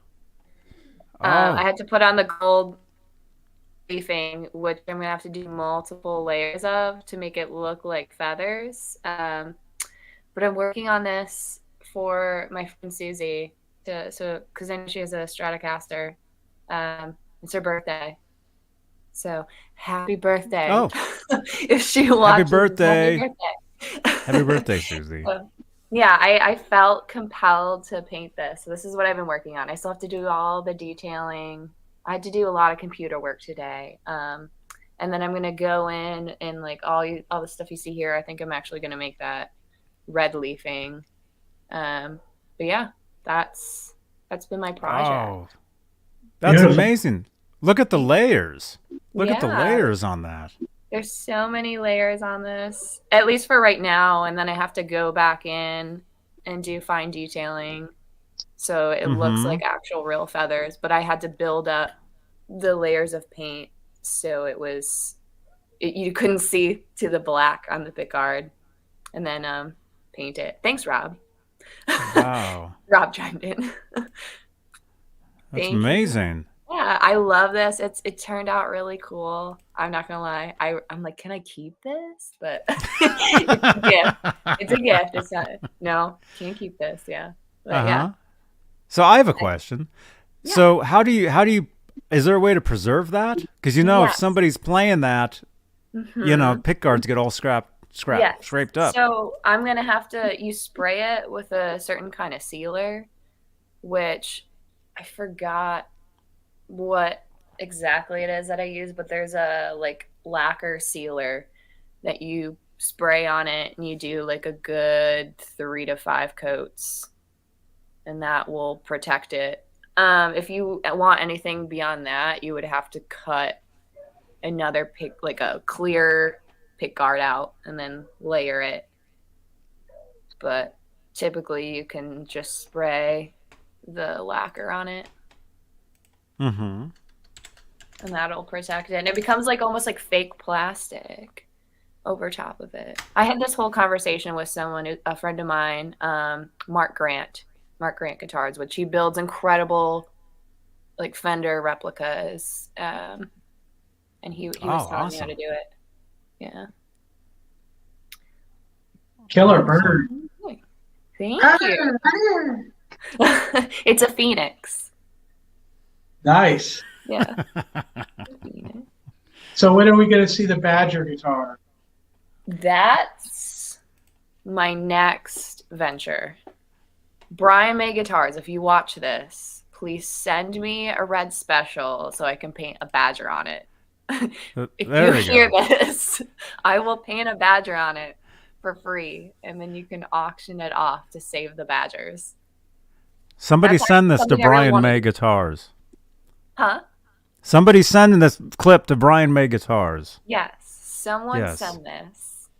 I had to put on the gold leafing, which I'm going to have to do multiple layers of to make it look like feathers. But I'm working on this for my friend Susie, because I know she has a Stratocaster. It's her birthday. So happy birthday. Oh. If she watches. Happy birthday. Happy birthday. Happy birthday, Susie. Yeah, I felt compelled to paint this. So this is what I've been working on. I still have to do all the detailing. I had to do a lot of computer work today. And then I'm going to go in and like all the stuff you see here, I think I'm actually going to make that red leafing. But yeah, that's been my project. Oh, that's Beautiful. amazing. Look at the layers. Look at the Yeah. layers on that. There's so many layers on this, at least for right now. And then I have to go back in and do fine detailing. so it looks like actual real feathers, but I had to build up the layers of paint so you couldn't see to the black on the pickguard, and then paint it. Thanks, Rob. Wow. Rob chimed in. That's amazing. Yeah, I love this. It turned out really cool. I'm not gonna lie. I'm like, can I keep this? But it's a gift. It's a gift. It's not. No, can't keep this. Yeah. But yeah. So I have a question. Yeah. So how do you? Is there a way to preserve that? Because if somebody's playing that, pickguards get all scraped up. So I'm gonna have to. You spray it with a certain kind of sealer, which I forgot what exactly it is that I use, but there's a lacquer sealer that you spray on it, and you do like a good 3 to 5 coats, and that will protect it. If you want anything beyond that, you would have to cut another a clear pick guard out and then layer it. But typically you can just spray the lacquer on it. And that'll protect it. And it becomes almost like fake plastic over top of it. I had this whole conversation with a friend of mine, Mark Grant Guitars, which he builds incredible Fender replicas. And he was telling me how to do it. Yeah. Killer bird. Thank you. It's a phoenix. Nice. Yeah. So when are we going to see the Badger guitar? That's my next venture. Brian May Guitars, if you watch this, please send me a red special so I can paint a badger on it. If you hear this, I will paint a badger on it for free, and then you can auction it off to save the badgers. Somebody send this to Brian May Guitars. Huh? Somebody send this clip to Brian May Guitars. Yes. Someone send this.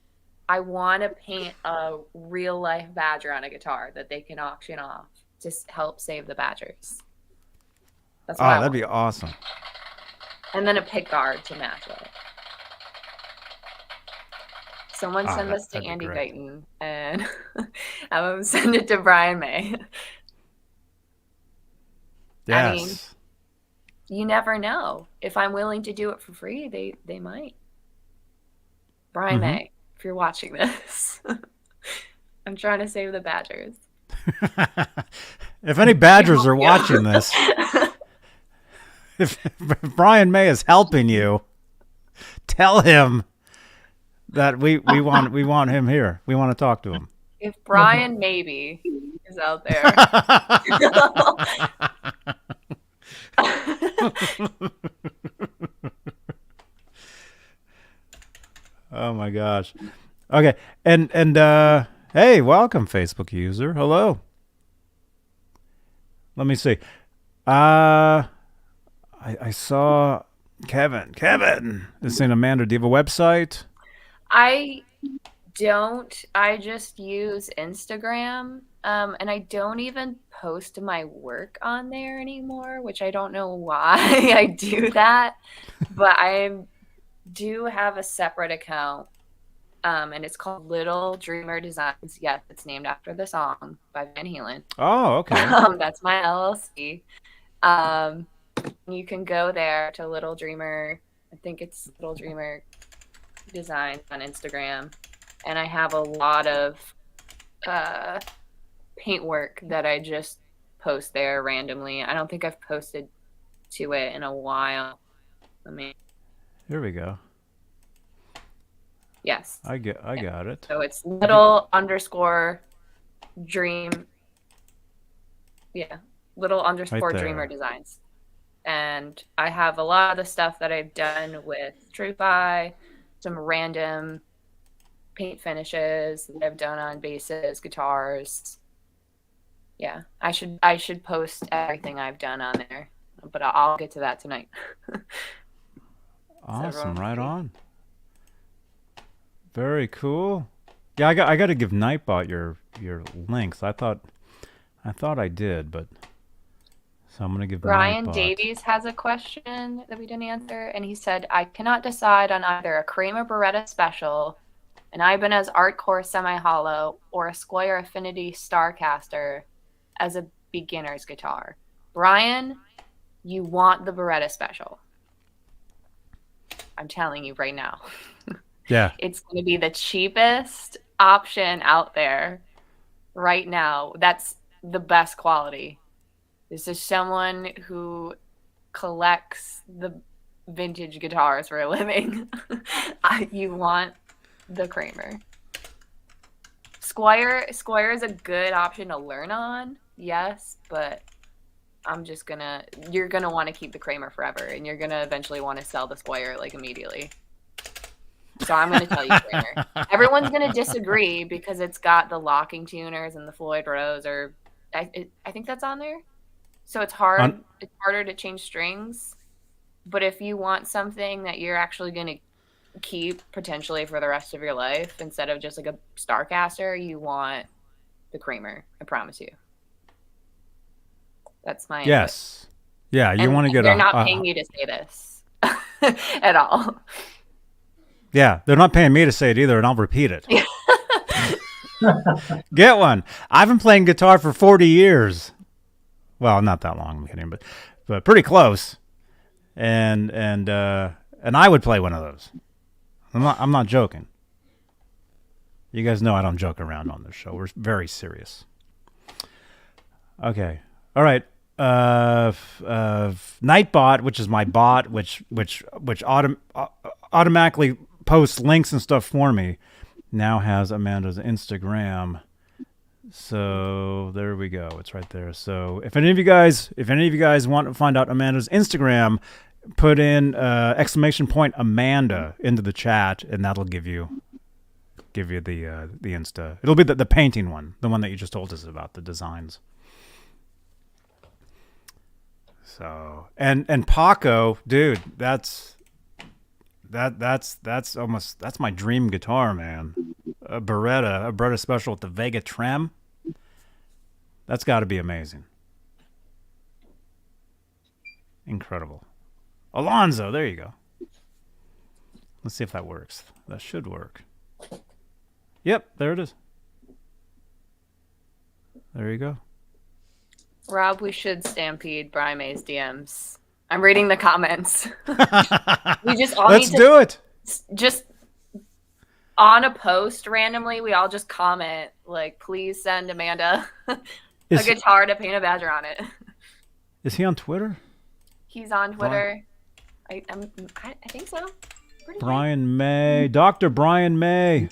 I want to paint a real-life badger on a guitar that they can auction off to help save the badgers. That's what I want. That'd be awesome. And then a pick guard to match it. Someone send this to Andy Guyton, and have him send it to Brian May. Yes. I mean, you never know. If I'm willing to do it for free, they might. Brian May, if you're watching this, I'm trying to save the badgers. If any badgers are watching this, if Brian May is helping you, tell him that we want him here. We want to talk to him. If Brian maybe is out there. Oh my gosh. Okay. And hey, welcome Facebook user. Hello. Let me see. I saw Kevin is saying, Amanda, do you have a website? I don't. I just use Instagram. And I don't even post my work on there anymore, which I don't know why I do that. But I do have a separate account, and it's called Little Dreamer Designs. Yes, it's named after the song by Van Halen. Oh, okay. That's my LLC. You can go there to Little Dreamer. I think it's Little Dreamer Designs on Instagram. And I have a lot of paint work that I just post there randomly. I don't think I've posted to it in a while. Here we go. Yes. I got it. So it's little_dream. Yeah. Little_dreamer designs. And I have a lot of the stuff that I've done with TrueFi, some random paint finishes that I've done on basses, guitars. Yeah, I should post everything I've done on there, but I'll get to that tonight. Awesome, right on. Very cool. Yeah, I got to give Nightbot your links. I thought I thought I did, but so I'm gonna give Brian Nightbot. Davies has a question that we didn't answer, and he said, I cannot decide on either a Kramer Beretta Special, an Ibanez Artcore Semi-Hollow, or a Squire Affinity Starcaster as a beginner's guitar. Brian, you want the Beretta Special. I'm telling you right now. Yeah. It's going to be the cheapest option out there right now. That's the best quality. This is someone who collects the vintage guitars for a living. You want the Kramer. Squire is a good option to learn on, yes, but you're gonna want to keep the Kramer forever, and you're gonna eventually want to sell the Squire like immediately. So I'm gonna tell you Kramer. Everyone's gonna disagree because it's got the locking tuners and the Floyd Rose, or I think that's on there. So it's hard. It's harder to change strings. But if you want something that you're actually going to keep potentially for the rest of your life instead of just like a Starcaster, you want the Kramer. I promise you. That's my yes. Yeah, you want to get they're not paying you to say this at all. Yeah, they're not paying me to say it either, and I'll repeat it. Get one. I've been playing guitar for 40 years. Well, not that long, I'm kidding, but pretty close. And I would play one of those. I'm not joking. You guys know I don't joke around on this show. We're very serious. Okay. All right. Nightbot, which is my bot, which automatically posts links and stuff for me, now has Amanda's Instagram. So there we go. It's right there. So if any of you guys want to find out Amanda's Instagram, put in ! Amanda into the chat, and that'll give you the Insta. It'll be the painting one, the one that you just told us about, the designs. So and Paco, dude, that's my dream guitar, man. A Beretta Special with the Vega Trem. That's got to be amazing. Incredible. Alonzo, there you go. Let's see if that works. That should work. Yep, there it is. There you go. Rob, we should stampede Brian May's DMs. I'm reading the comments. We just all Let's do it. Just on a post randomly, we all just comment like, "Please send Amanda a guitar to paint a badger on it." Is he on Twitter? He's on Twitter. I think so. Brian May, Dr. Brian May.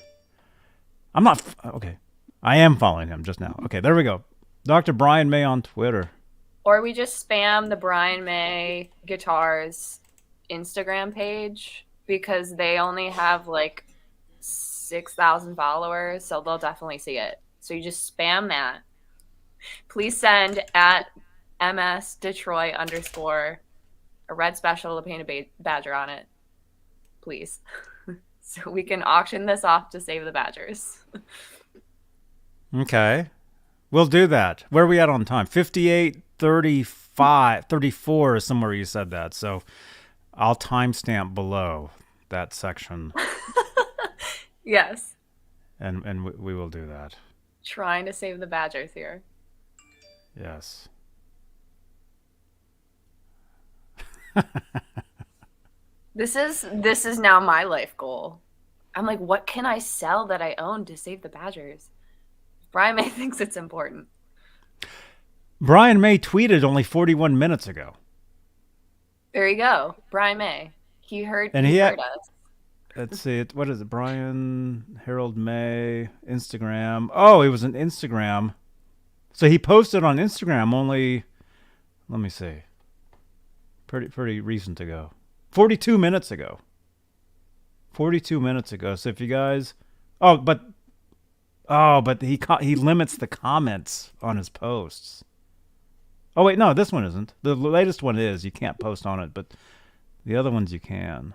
I'm not okay. I am following him just now. Okay, there we go. Dr. Brian May on Twitter. Or we just spam the Brian May Guitars Instagram page because they only have like 6,000 followers, so they'll definitely see it. So you just spam that. Please send at @MSDetroit_ a red special to paint a badger on it. Please. So we can auction this off to save the badgers. Okay. We'll do that. Where are we at on time? 58, 35, 34 is somewhere you said that. So I'll timestamp below that section. Yes. And we will do that. Trying to save the badgers here. Yes. This is now my life goal. I'm like, what can I sell that I own to save the badgers? Brian May thinks it's important. Brian May tweeted only 41 minutes ago. There you go. Brian May. He heard us. Let's see. What is it? Brian Harold May, Instagram. Oh, it was an Instagram. So he posted on Instagram only, let me see, pretty recent ago. 42 minutes ago. 42 minutes ago. So if you guys... but he limits the comments on his posts. Oh, wait, no, this one isn't. The latest one is. You can't post on it, but the other ones you can.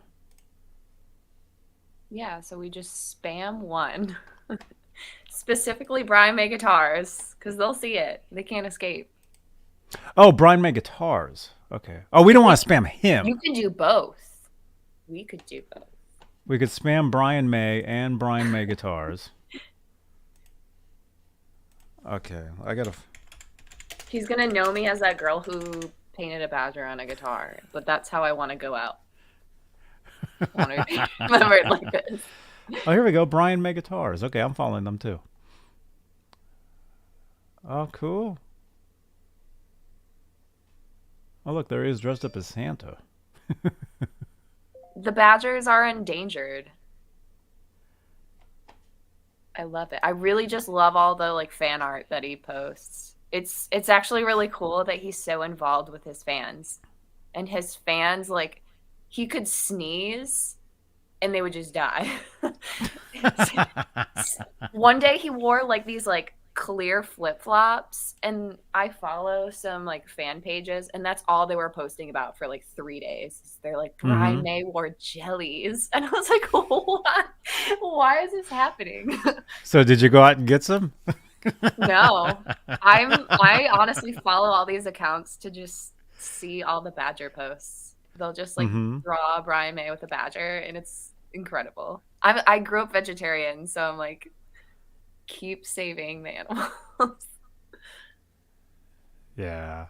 Yeah, so we just spam one. Specifically Brian May guitars, because they'll see it. They can't escape. Oh, Brian May guitars. Okay. Oh, we don't want to spam him. You could do both. We could do both. We could spam Brian May and Brian May guitars. Okay, I gotta. He's gonna know me as that girl who painted a badger on a guitar, but that's how I want to go out. I want to be remembered like this. Oh, here we go. Brian May guitars. Okay, I'm following them too. Oh, cool. Oh, look, there he is dressed up as Santa. The badgers are endangered. I love it. I really just love all the like fan art that he posts. It's actually really cool that he's so involved with his fans. And his fans, like, he could sneeze and they would just die. One day he wore like these like clear flip-flops, and I follow some like fan pages, and that's all they were posting about for like 3 days. They're like, Brian May wore jellies, and I was like, what? Why is this happening? So did you go out and get some? No, I honestly follow all these accounts to just see all the badger posts. They'll just like draw Brian May with a badger, and it's incredible. I grew up vegetarian, so I'm like, keep saving the animals. Yeah,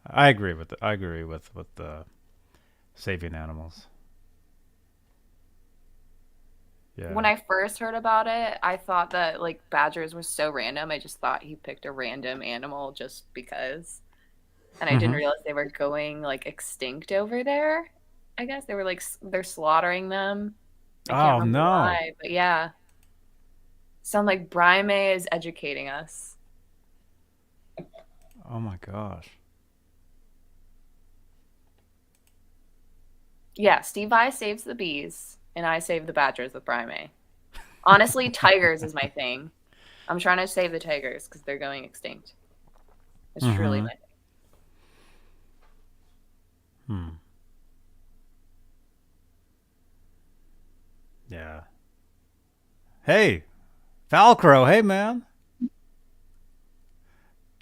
I agree with the saving animals. Yeah. When I first heard about it, I thought that like badgers was so random. I just thought he picked a random animal just because, and I didn't realize they were going like extinct over there. I guess they were like they're slaughtering them. I can't remember why, but yeah. Sound like Brian May is educating us. Oh my gosh. Yeah, Steve Vai saves the bees, and I save the badgers with Brian May. Honestly, tigers is my thing. I'm trying to save the tigers because they're going extinct. It's truly my thing. Yeah. Hey, Falcro, hey man.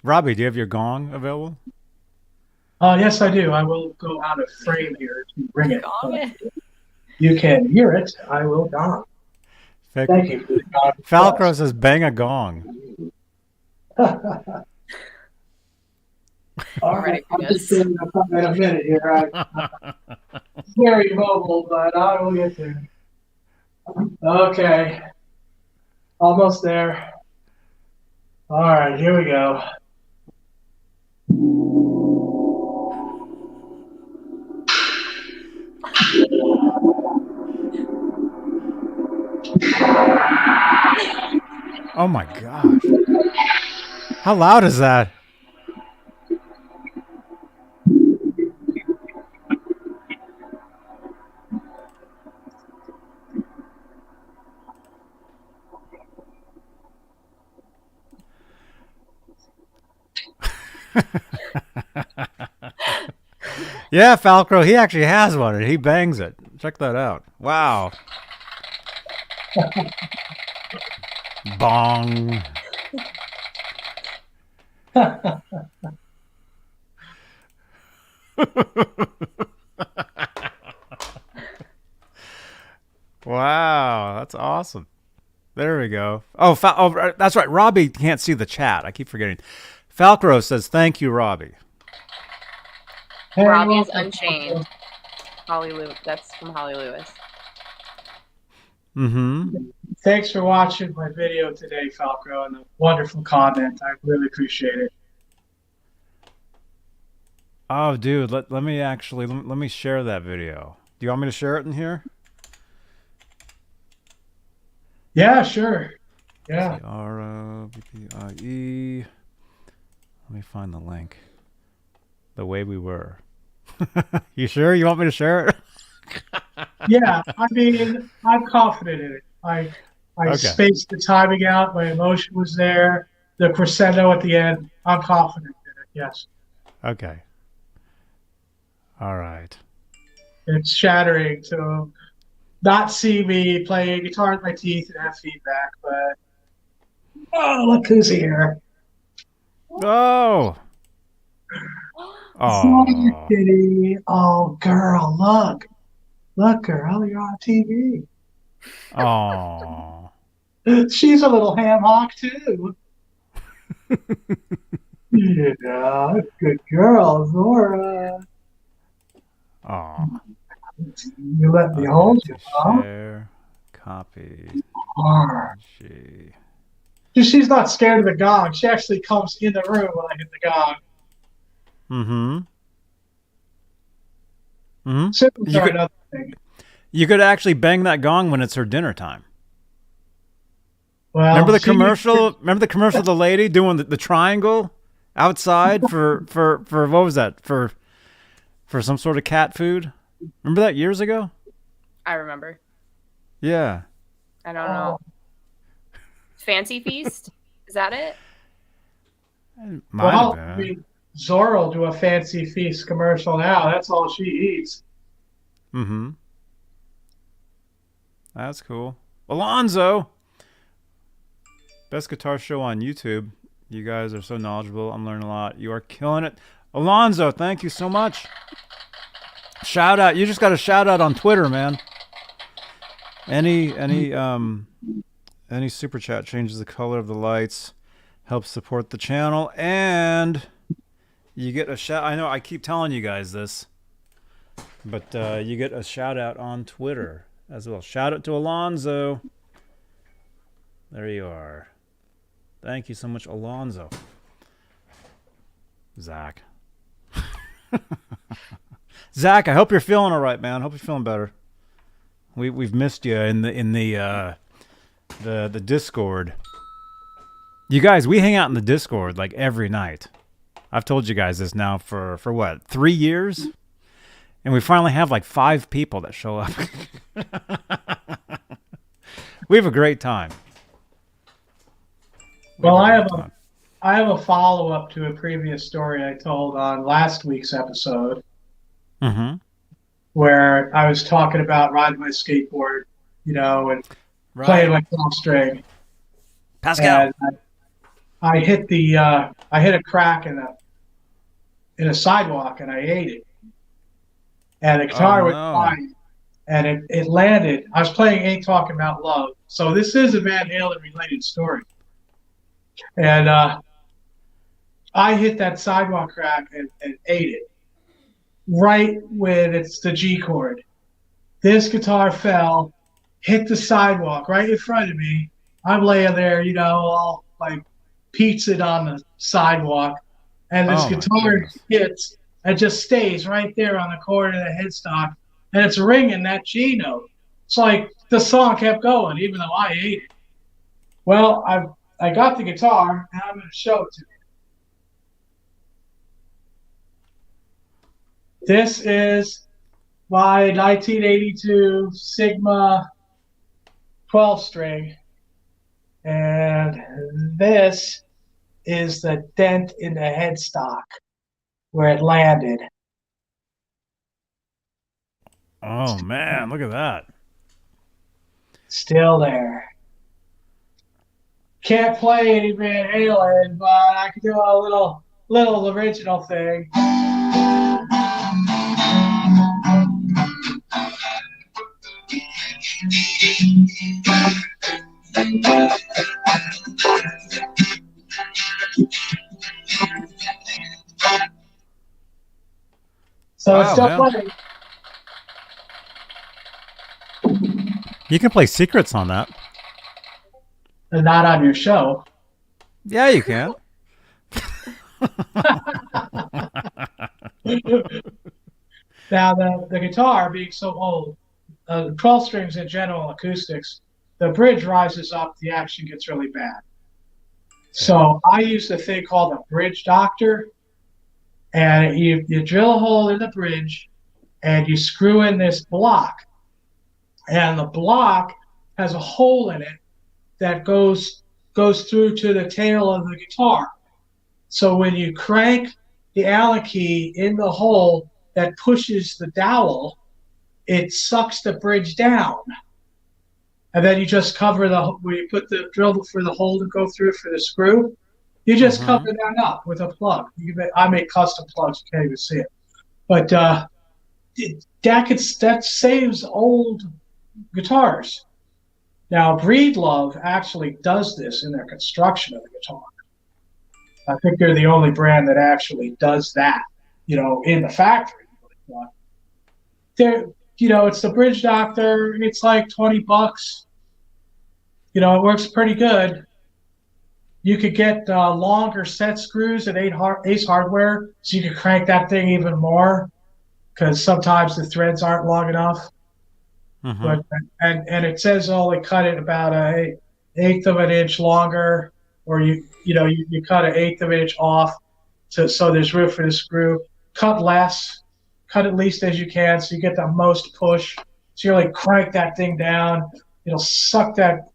Robbie, do you have your gong available? Yes, I do. I will go out of frame here to bring it. You can hear it. I will gong. Thank you. Falcro says bang a gong. All right, I'm just getting up in a minute here. Very mobile, but I will get there. Okay. Almost there. All right, here we go. Oh my gosh. How loud is that? Yeah, Falcro, he actually has one and he bangs it. Check that out. Wow. Bong. Wow, that's awesome. There we go. Oh, that's right. Robbie can't see the chat. I keep forgetting. Falcro says, thank you, Robbie. Hey, Robbie's Unchained. Holly Lewis. That's from Holly Lewis. Thanks for watching my video today, Falcro, and the wonderful comment. I really appreciate it. Oh, dude, let me share that video. Do you want me to share it in here? Yeah, sure. Yeah. R-O-B-B-I-E. Let me find the link. The way we were. You sure you want me to share it? Yeah, I mean, I'm confident in it. I spaced the timing out. My emotion was there. The crescendo at the end. I'm confident in it. Yes. Okay. All right. It's shattering to not see me playing guitar with my teeth and have feedback, but Oh, look who's here. Oh. Sorry, Oh. kitty. Oh, girl, look. Look, girl, you're on TV. Oh. She's a little ham hock, too. Yeah, good girl, Zora. Oh. You let me Okay, hold you, to huh? share, copy, Arr. G. She's not scared of the gong. She actually comes in the room when I hit the gong. Mm-hmm. Mm-hmm. Siblings are another thing. You could actually bang that gong when it's her dinner time. Well, Remember the commercial? Remember the commercial of the lady doing the triangle outside for what was that? For some sort of cat food? Remember that years ago? I remember. Yeah. I don't know. Fancy Feast? Is that it? Might have been. I mean, Zora will do a Fancy Feast commercial now. That's all she eats. Mm-hmm. That's cool. Alonzo! Best guitar show on YouTube. You guys are so knowledgeable. I'm learning a lot. You are killing it. Alonzo, thank you so much. Shout out. You just got a shout out on Twitter, man. Any super chat changes the color of the lights, helps support the channel, and you get a shout. I know I keep telling you guys this, but you get a shout out on Twitter as well. Shout out to Alonzo. There you are. Thank you so much, Alonzo. Zach. Zach, I hope you're feeling all right, man. I hope you're feeling better. We've missed you in the Discord. You guys, we hang out in the Discord like every night. I've told you guys this now for what, 3 years? And we finally have like 5 people that show up. We have a great time. Well, I have a follow-up to a previous story I told on last week's episode. Mm-hmm. Where I was talking about riding my skateboard, and playing my 12 string. Pascal. And I hit a crack in a sidewalk and I ate it. And the guitar was fine. And it landed. I was playing Ain't Talking About Love. So this is a Van Halen related story. And I hit that sidewalk crack and ate it. Right when it's the G chord. This guitar fell, hit the sidewalk right in front of me. I'm laying there, all like pizzaed on the sidewalk. And this guitar hits and just stays right there on the corner of the headstock. And it's ringing that G note. It's like the song kept going, even though I ate it. Well, I got the guitar, and I'm going to show it to you. This is my 1982 Sigma 12 string, and this is the dent in the headstock where it landed. Oh man, look at that. Still there. Can't play any Van Halen, but I can do a little original thing. So it's still playing. You can play secrets on that. And not on your show. Yeah, you can. Now, the guitar being so old, 12 strings in general acoustics, the bridge rises up, the action gets really bad. So I use a thing called a bridge doctor, and you drill a hole in the bridge, and you screw in this block, and the block has a hole in it that goes through to the tail of the guitar. So when you crank the Allen key in the hole that pushes the dowel, it sucks the bridge down. and then you just cover where you put the drill for the hole to go through for the screw. You just cover that up with a plug. I make custom plugs. You can't even see it, but that saves old guitars. Now, Breedlove actually does this in their construction of the guitar. I think they're the only brand that actually does that, in the factory. It's the Bridge Doctor. It's like $20. It works pretty good. You could get longer set screws at Ace Hardware, so you can crank that thing even more, because sometimes the threads aren't long enough. But and it says only cut it about an eighth of an inch longer, or you cut an eighth of an inch off, so there's room for the screw. Cut less, cut at least as you can, so you get the most push. So you really crank that thing down. It'll suck that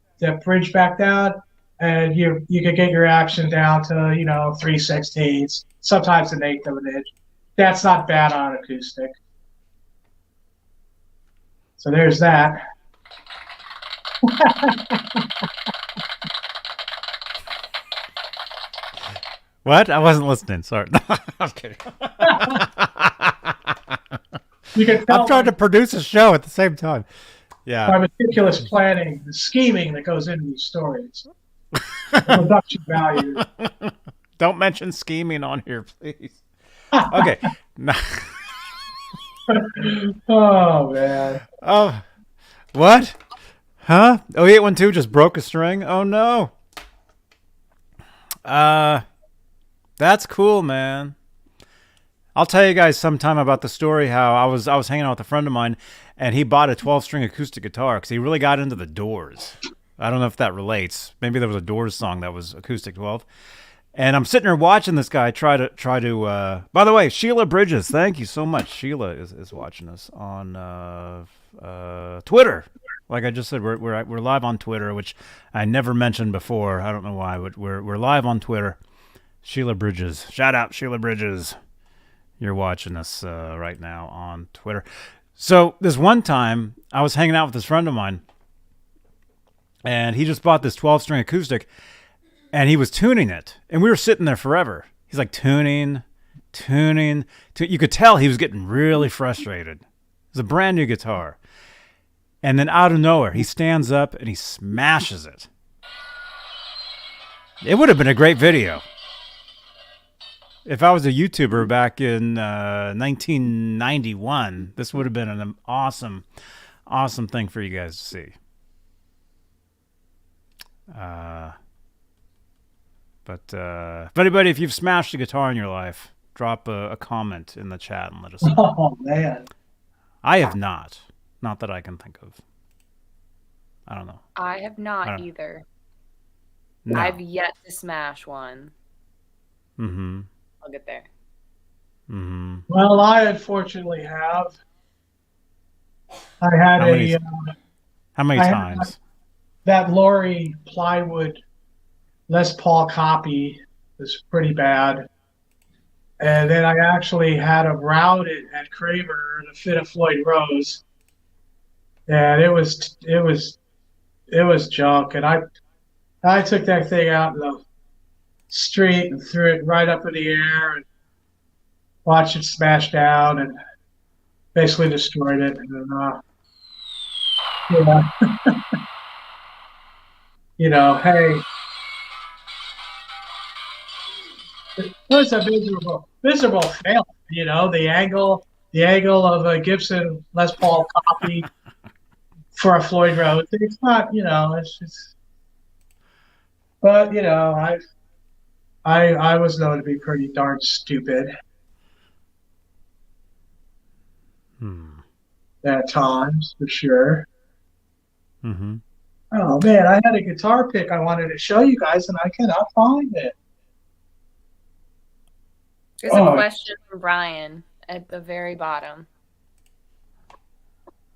bridge back down, and you can get your action down to 3/16, sometimes an eighth of an inch. That's not bad on acoustic. So there's that. What? I wasn't listening. Sorry. I'm kidding. I'm trying to produce a show at the same time. Yeah. My meticulous planning, the scheming that goes into these stories. The production value. Don't mention scheming on here, please. Okay. Oh, man. Oh, what? Huh? 0812 just broke a string? Oh, no. That's cool, man. I'll tell you guys sometime about the story how I was hanging out with a friend of mine, and he bought a 12-string acoustic guitar because he really got into the Doors. I don't know if that relates. Maybe there was a Doors song that was acoustic 12. And I'm sitting there watching this guy try to. By the way, Sheila Bridges, thank you so much. Sheila is watching us on Twitter. Like I just said, we're live on Twitter, which I never mentioned before. I don't know why, but we're live on Twitter. Sheila Bridges, shout out Sheila Bridges. You're watching us right now on Twitter. So this one time, I was hanging out with this friend of mine, and he just bought this 12-string acoustic. And he was tuning it, and we were sitting there forever. He's like tuning. You could tell he was getting really frustrated. It was a brand new guitar. And then out of nowhere, he stands up and he smashes it. It would have been a great video. If I was a YouTuber back in 1991, this would have been an awesome thing for you guys to see. But if anybody, if you've smashed a guitar in your life, drop a comment in the chat and let us know. Oh, man. I have not. Not that I can think of. I don't know. I have not either. No. I've yet to smash one. Mm-hmm. I'll get there. Mm-hmm. Well, I unfortunately have. I had How many times? That Lori plywood Les Paul copy was pretty bad. And then I actually had them routed at Kramer to fit a Floyd Rose. And it was junk. And I took that thing out in the street and threw it right up in the air and watched it smash down and basically destroyed it. And hey, it was a miserable fail. The angle of a Gibson Les Paul copy for a Floyd Rose. It's not, it's just. But I was known to be pretty darn stupid at times, for sure. Mm-hmm. Oh man, I had a guitar pick I wanted to show you guys, and I cannot find it. There's a question from Brian at the very bottom.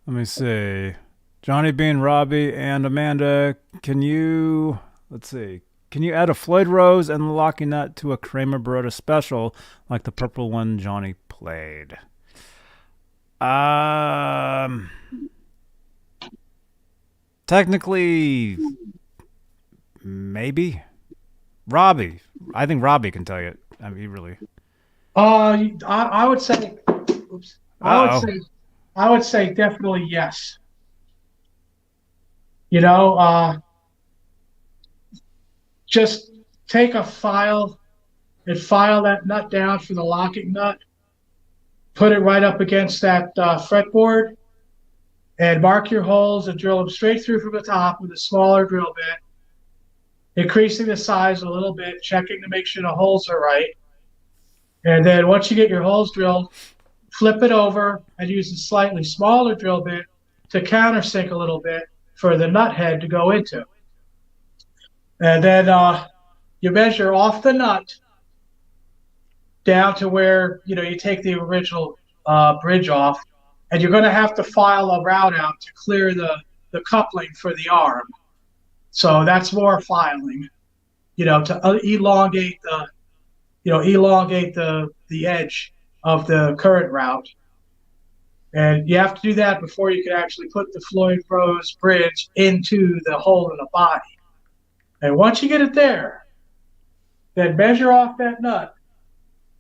Let me see. Johnny Beane, Robbie, and Amanda, can you add a Floyd Rose and the locking nut to a Kramer Baroda special like the purple one Johnny played? Technically, maybe. Robbie. I think Robbie can tell you. I mean, he really. I would say, oops. Uh-oh. I would say definitely yes. You know, just take a file and file that nut down for the locking nut. Put it right up against that fretboard, and mark your holes and drill them straight through from the top with a smaller drill bit, increasing the size a little bit, checking to make sure the holes are right. And then once you get your holes drilled, flip it over and use a slightly smaller drill bit to countersink a little bit for the nut head to go into. And then you measure off the nut down to where, you take the original bridge off, and you're going to have to file a route out to clear the coupling for the arm. So that's more filing, to elongate the edge of the current route. And you have to do that before you can actually put the Floyd Rose bridge into the hole in the body. And once you get it there, then measure off that nut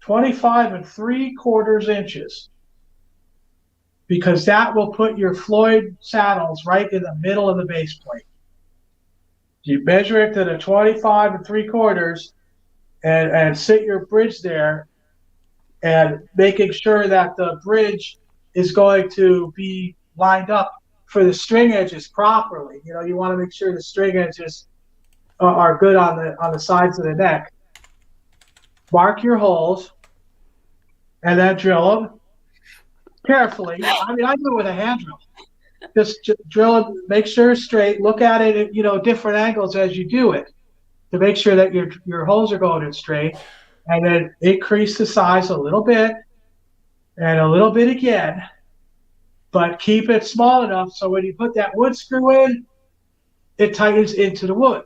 25 3/4 inches, because that will put your Floyd saddles right in the middle of the base plate. You measure it to the 25 3/4 and sit your bridge there, and making sure that the bridge is going to be lined up for the string edges properly. You want to make sure the string edges are good on the sides of the neck. Mark your holes, and then drill them carefully. I mean, I do it with a hand drill. Just drill it, make sure it's straight. Look at it at different angles as you do it to make sure that your holes are going in straight. And then increase the size a little bit and a little bit again, but keep it small enough so when you put that wood screw in, it tightens into the wood.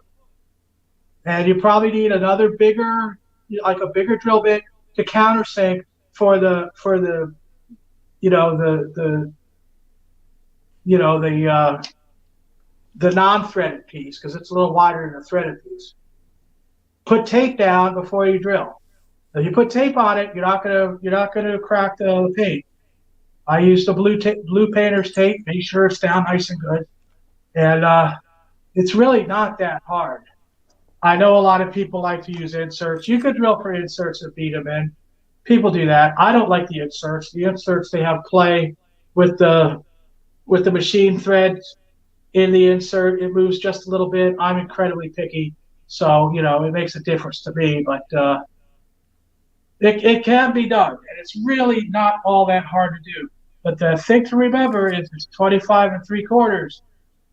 And you probably need another bigger drill bit to countersink for the non-threaded piece, because it's a little wider than the threaded piece. Put tape down before you drill. If you put tape on it, you're not gonna crack the paint. I use the blue painter's tape. Make sure it's down nice and good, and it's really not that hard. I know a lot of people like to use inserts. You could drill for inserts and beat them in. People do that. I don't like the inserts. The inserts, they have play with the machine threads in the insert. It moves just a little bit. I'm incredibly picky, so it makes a difference to me. But it can be done, and it's really not all that hard to do. But the thing to remember is it's 25 3/4.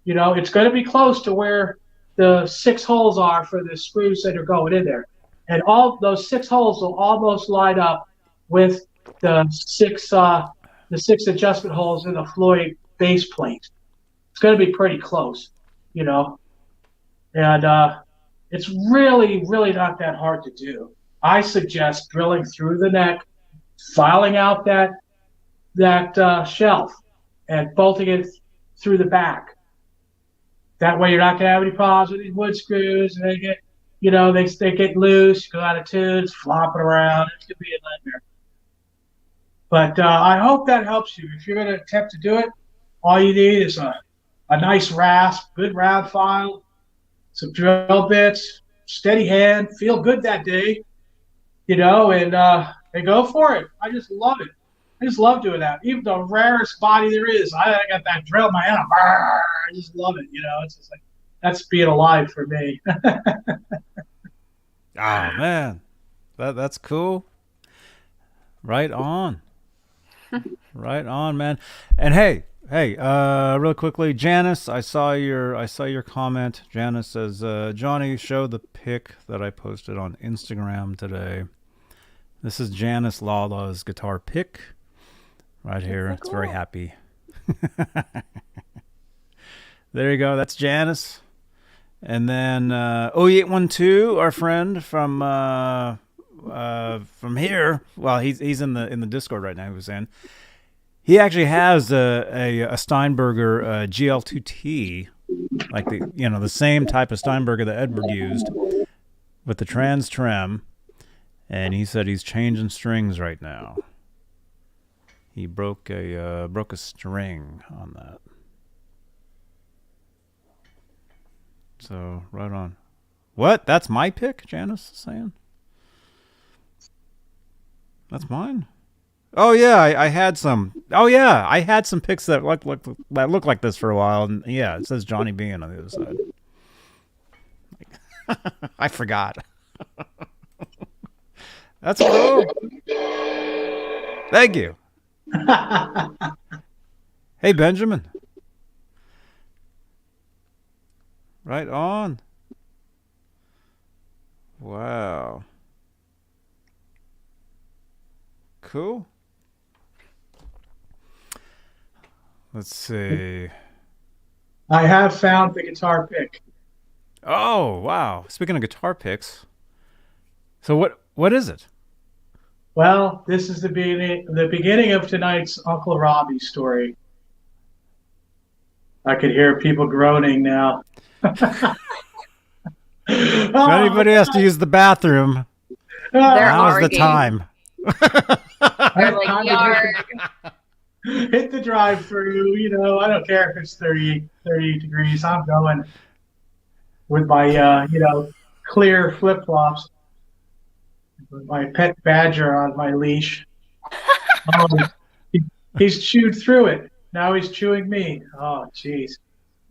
It's going to be close to where the 6 holes are for the screws that are going in there. And all those 6 holes will almost line up with the six adjustment holes in the Floyd base plate. It's going to be pretty close, and it's really, really not that hard to do. I suggest drilling through the neck, filing out that shelf, and bolting it through the back. That way, you're not going to have any problems with these wood screws, and they get they get loose, go out of tune, flopping around. It's going to be a nightmare. But I hope that helps you. If you're going to attempt to do it, all you need is a nice rasp, good round file, some drill bits, steady hand, feel good that day, and go for it. I just love it. I just love doing that. Even the rarest body there is, I got that drill in my hand. I just love it. It's just like, that's being alive for me. Oh man, that's cool. Right on. Right on, man. And hey, real quickly, Janice, I saw your comment. Janice says, Johnny, show the pic that I posted on Instagram today. This is Janice Lala's guitar pick right here. So cool. It's very happy. There you go. That's Janice. And then 0812, our friend from here. Well, he's in the Discord right now. He was in. He actually has a Steinberger GL2T like the same type of Steinberger that Edward used with the trans trem, and he said he's changing strings right now. He broke a string on that. So right on. What? That's my pick? Janice is saying. That's mine. Oh yeah, I had some. Oh yeah, I had some picks that look like this for a while, and yeah, it says Johnny Beane on the other side. I forgot. That's cool. Thank you. Hey Benjamin. Right on. Wow. Cool. Let's see. I have found the guitar pick. Oh, wow. Speaking of guitar picks. So what is it? Well, this is the beginning of tonight's Uncle Robbie story. I could hear people groaning now. If anybody has to use the bathroom, now is the time. They're like, yarg. Hit the drive-through, I don't care if it's 38 degrees. I'm going with my, clear flip-flops, with my pet badger on my leash. He's chewed through it. Now he's chewing me. Oh, jeez.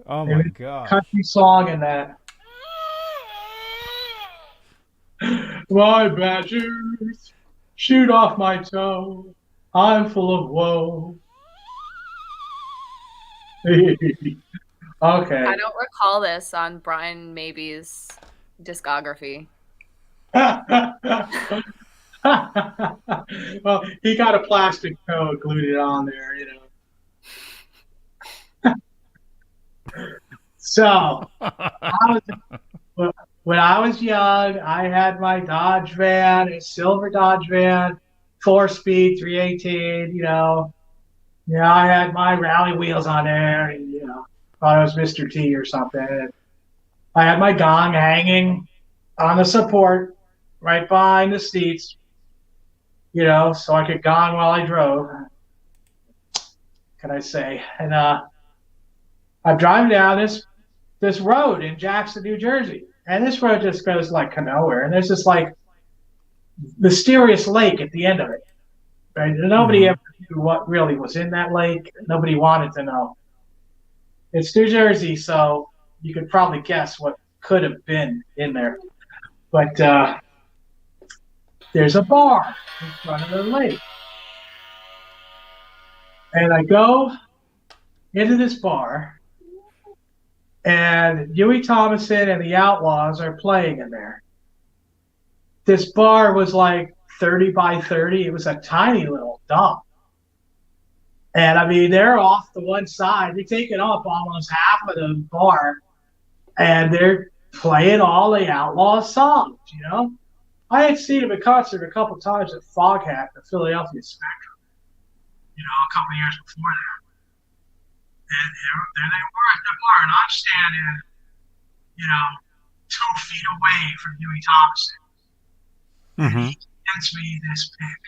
Oh, my God. Country song in that. My badgers shoot off my toe. I'm full of woe. Okay. I don't recall this on Brian Maybe's discography. Well, he got a plastic toe, glued it on there, So, when I was young, I had my Dodge van, a silver Dodge van, 4-speed, 318, I had my rally wheels on there, and, thought I was Mr. T or something. I had my gong hanging on the support right behind the seats, so I could gong while I drove. Can I say? And I'm driving down this road in Jackson, New Jersey, and this road just goes like nowhere. And there's this like mysterious lake at the end of it. Right? And nobody ever knew what really was in that lake. Nobody wanted to know. It's New Jersey, so you could probably guess what could have been in there. But there's a bar in front of the lake. And I go into this bar, and Huey Thomason and the Outlaws are playing in there. This bar was like 30 by 30. It was a tiny little dump. And I mean, they're off to one side. They're taking up almost half of the bar, and they're playing all the Outlaws songs, I had seen them in concert a couple times at Foghat, the Philadelphia Spectrum, a couple of years before that. And there they were at the bar, and I'm standing, 2 feet away from Huey Thomason. And he hands me this pick.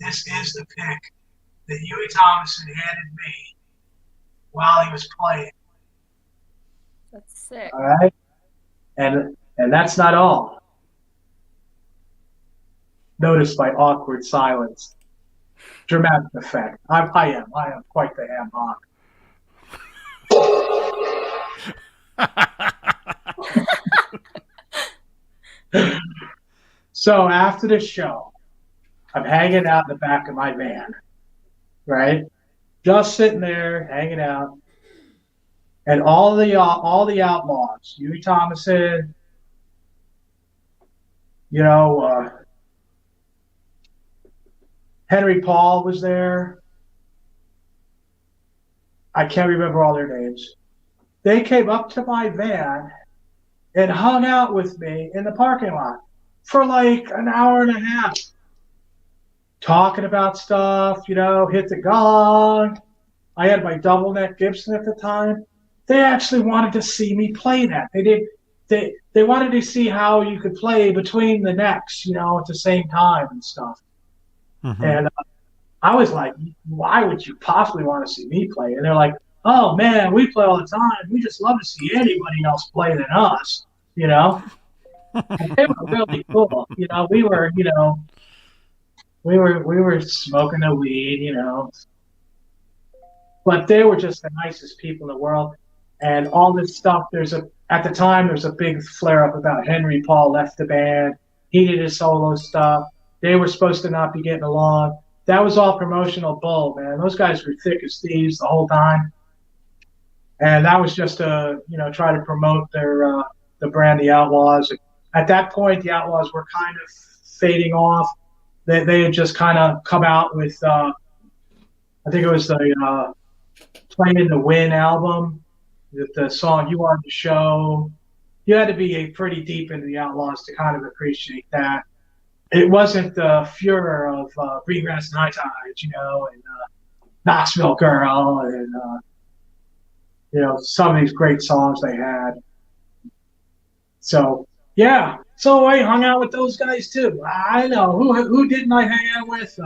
This is the pick that Huey Thomason handed me while he was playing. That's sick. All right? And that's not all. Noticed by awkward silence. Dramatic effect. I am quite the ham hock. So after the show, I'm hanging out in the back of my van, right? Just sitting there, hanging out, and all the Outlaws, Huey Thomason, Henry Paul was there. I can't remember all their names. They came up to my van and hung out with me in the parking lot for like an hour and a half, talking about stuff, hit the gong. I had my double neck Gibson at the time. they actually wanted to see me play that. They wanted to see how you could play between the necks, at the same time and stuff. Mm-hmm. And I was like, why would you possibly want to see me play? And they're like, oh man, we play all the time. We just love to see anybody else play than us, And they were really cool. We were smoking the weed, but they were just the nicest people in the world. And all this stuff, at the time, there's a big flare up about Henry Paul left the band. He did his solo stuff. They were supposed to not be getting along. That was all promotional bull, man. Those guys were thick as thieves the whole time. And that was just to, try to promote the brand, the Outlaws. At that point, the Outlaws were kind of fading off. They had just kind of come out with, I think it was the Playing the Win album, the song You Are the Show. You had to be pretty deep into the Outlaws to kind of appreciate that. It wasn't the furor of Greengrass Night Tides, and Knoxville Girl and, some of these great songs they had. So, yeah. So I hung out with those guys too. I know. Who didn't I hang out with?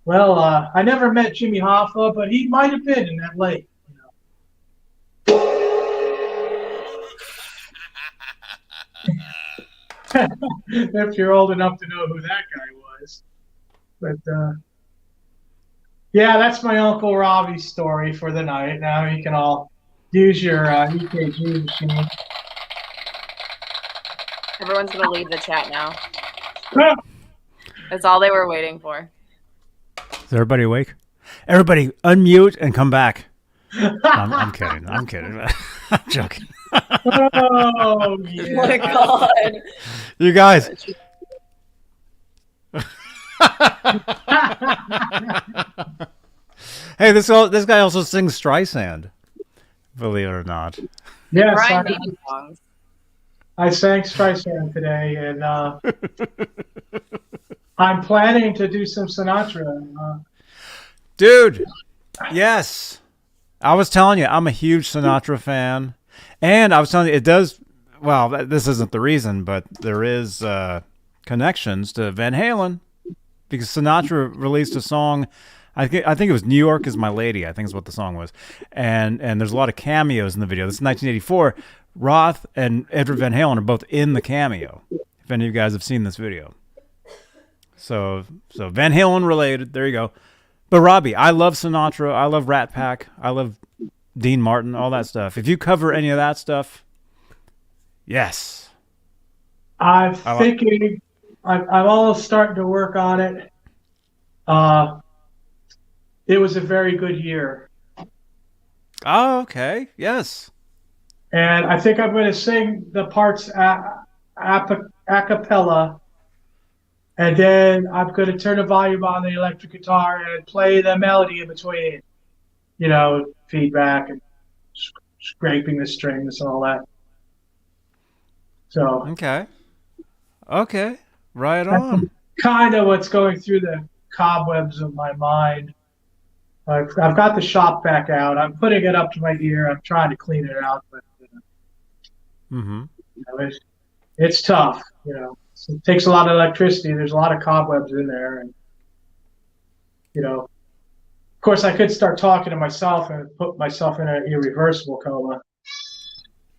I never met Jimmy Hoffa, but he might have been in that lake. If you're old enough to know who that guy was. But, yeah, that's my Uncle Robbie's story for the night. Now you can all use your EKG machine. Everyone's going to leave the chat now. That's all they were waiting for. Is everybody awake? Everybody unmute and come back. I'm kidding. I'm joking. Oh, yeah. Oh my God. You guys. Hey, this guy also sings Streisand, believe it or not. Yes, I sang Streisand today, and I'm planning to do some Sinatra. Dude, yes. I was telling you, I'm a huge Sinatra fan. And I was telling you, it does, well, this isn't the reason, but there is connections to Van Halen. Because Sinatra released a song, I think it was New York Is My Lady, I think is what the song was. And there's a lot of cameos in the video. This is 1984. Roth and Edward Van Halen are both in the cameo, if any of you guys have seen this video. So Van Halen related, there you go. But Robbie, I love Sinatra, I love Rat Pack, I love Dean Martin, all that stuff. If you cover any of that stuff, yes. I'm thinking, I'm almost starting to work on it. It was a very good year. Oh, okay, yes. And I think I'm going to sing the parts a cappella, and then I'm going to turn the volume on the electric guitar and play the melody in between, feedback and scraping the strings and all that. So okay, right on. Kind of what's going through the cobwebs of my mind. I've got the shop back out. I'm putting it up to my ear. I'm trying to clean it out, but it's tough. It takes a lot of electricity. There's a lot of cobwebs in there, and of course, I could start talking to myself and put myself in an irreversible coma.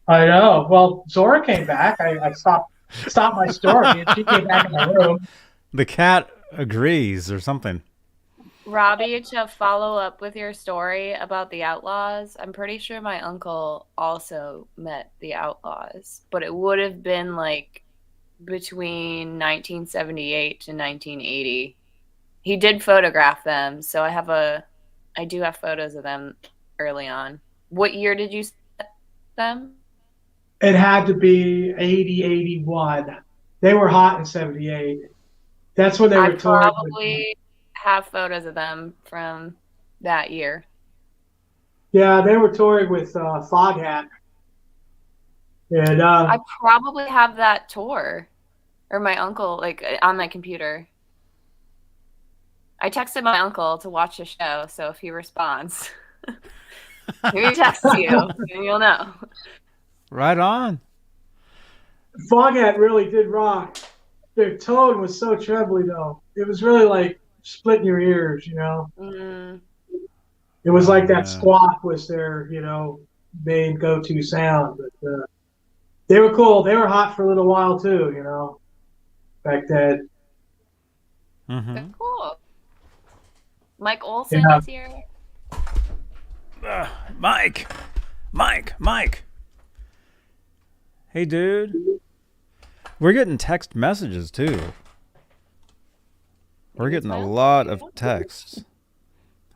I know. Well, Zora came back. I stopped my story, and she came back in my room. The cat agrees or something. Robbie, to follow up with your story about the Outlaws, I'm pretty sure my uncle also met the Outlaws, but it would have been like between 1978 to 1980. He did photograph them, so I do have photos of them early on. What year did you set them? It had to be 80, 81. They were hot in 78. That's when they were touring. I probably have photos of them from that year. Yeah, they were touring with Foghat. And I probably have that tour, or my uncle, on my computer. I texted my uncle to watch the show, so if he responds. Maybe text you, and you'll know. Right on. Foghat really did rock. Their tone was so trebly, though. It was really like splitting your ears, you know. Mm. It was like that man. squawk was their, main go-to sound. But they were cool. They were hot for a little while too, back then. Mm-hmm. Cool. Mike Olson Yeah. is here. Mike. Hey, dude. We're getting text messages too. We're getting a lot of texts.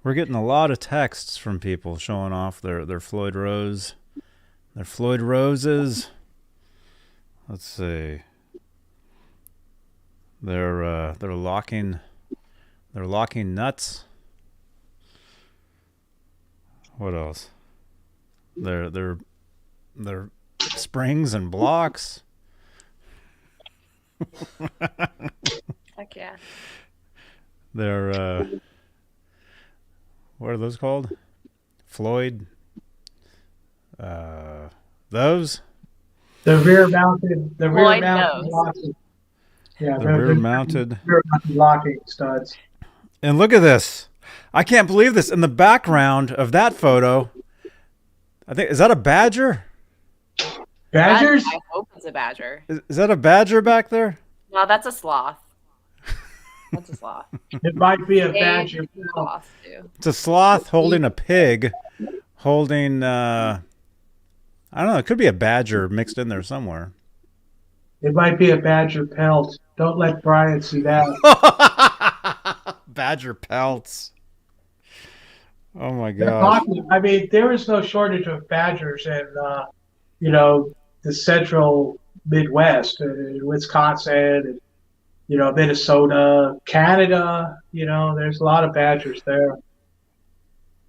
We're getting a lot of texts from people showing off their Floyd Rose, their Floyd Roses. Let's see. They're locking nuts. What else? They're springs and blocks. Heck yeah. They're what are those called? Floyd. Those. The rear-mounted Floyd locking. Yeah, The rear-mounted locking studs. And look at this. I can't believe this. In the background of that photo, is that a badger? Badgers? I hope it's a badger. Is that a badger back there? No, that's a sloth. That's a sloth. It might be a badger. Sloth too. It's a sloth holding a pig, holding, I don't know, it could be a badger mixed in there somewhere. It might be a badger pelt. Don't let Brian see that. Badger pelts. Oh my gosh. I mean, there is no shortage of badgers in, the central Midwest, Wisconsin, and, Minnesota, Canada. There's a lot of badgers there.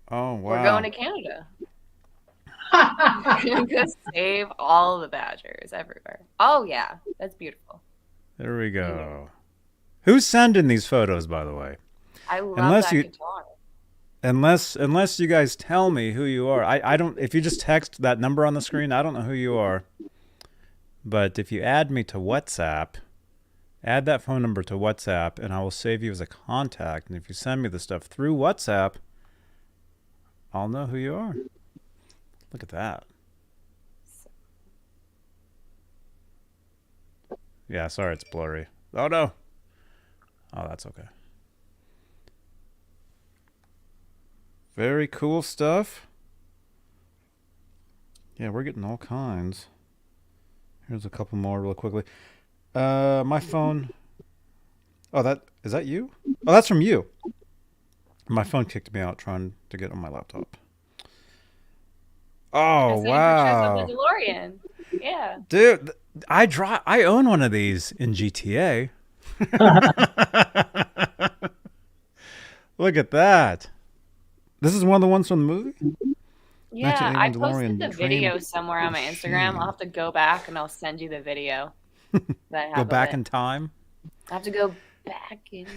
Oh, wow. We're going to Canada. Just save all the badgers everywhere. Oh, yeah. That's beautiful. There we go. Who's sending these photos, by the way? I love that guitar. Unless you guys tell me who you are. I don't, if you just text that number on the screen, I don't know who you are. But if you add me to WhatsApp, add that phone number to WhatsApp, and I will save you as a contact. And if you send me the stuff through WhatsApp, I'll know who you are. Look at that. Yeah, sorry, it's blurry. Oh, no. Oh, that's okay. Very cool stuff. Yeah, we're getting all kinds. Here's a couple more real quickly. My phone. Oh, is that you? Oh, that's from you. My phone kicked me out trying to get on my laptop. Oh, wow. Pictures of the DeLorean. Yeah. Dude, I own one of these in GTA. Look at that. This is one of the ones from the movie? Yeah, I posted the Trem video somewhere on my Instagram. I'll have to go back and I'll send you the video. That I have go back in time? I have to go back in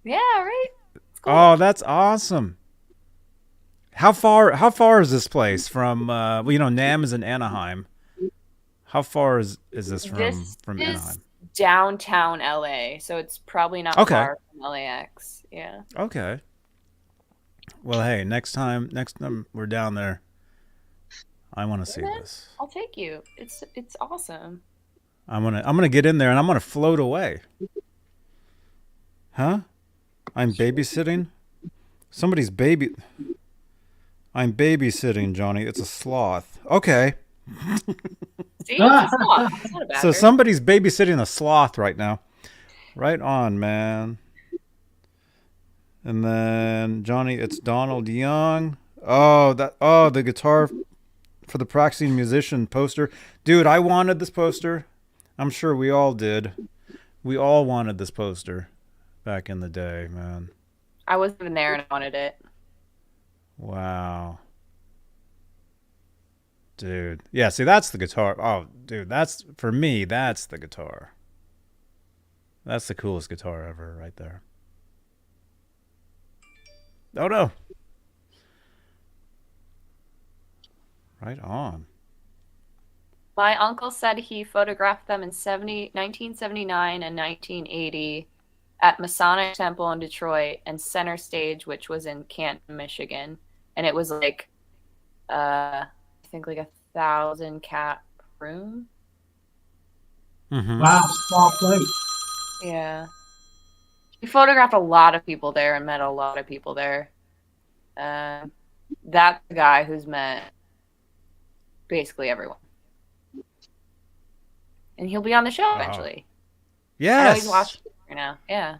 Yeah, right? Cool. Oh, that's awesome. How far is this place from NAMM is in Anaheim. How far is this from Anaheim? Downtown LA, so it's probably not far from LAX. Yeah. Okay. Well, hey, next time we're down there, I want to see this. I'll take you. It's awesome. I'm gonna get in there and I'm gonna float away. Huh? I'm babysitting? Somebody's baby. I'm babysitting, Johnny. It's a sloth. Okay. See? It's a sloth. It's not a badger. So somebody's babysitting a sloth right now. Right on, man. And then Johnny, it's Donald Young. Oh, the guitar for the practicing musician poster. Dude, I wanted this poster. I'm sure we all did. We all wanted this poster back in the day, man. I wasn't even there and I wanted it. Wow. Dude. Yeah, see, that's the guitar. Oh, dude, for me, that's the guitar. That's the coolest guitar ever right there. Oh no. Right on. My uncle said he photographed them in 1979 and 1980 at Masonic Temple in Detroit and Center Stage, which was in Canton, Michigan. And it was like, I think like 1,000 cap room. Mm-hmm. Wow, small place. Yeah. He photographed a lot of people there and met a lot of people there. That's the guy who's met basically everyone. And he'll be on the show eventually. Yes. I know he's watching right now. Yeah.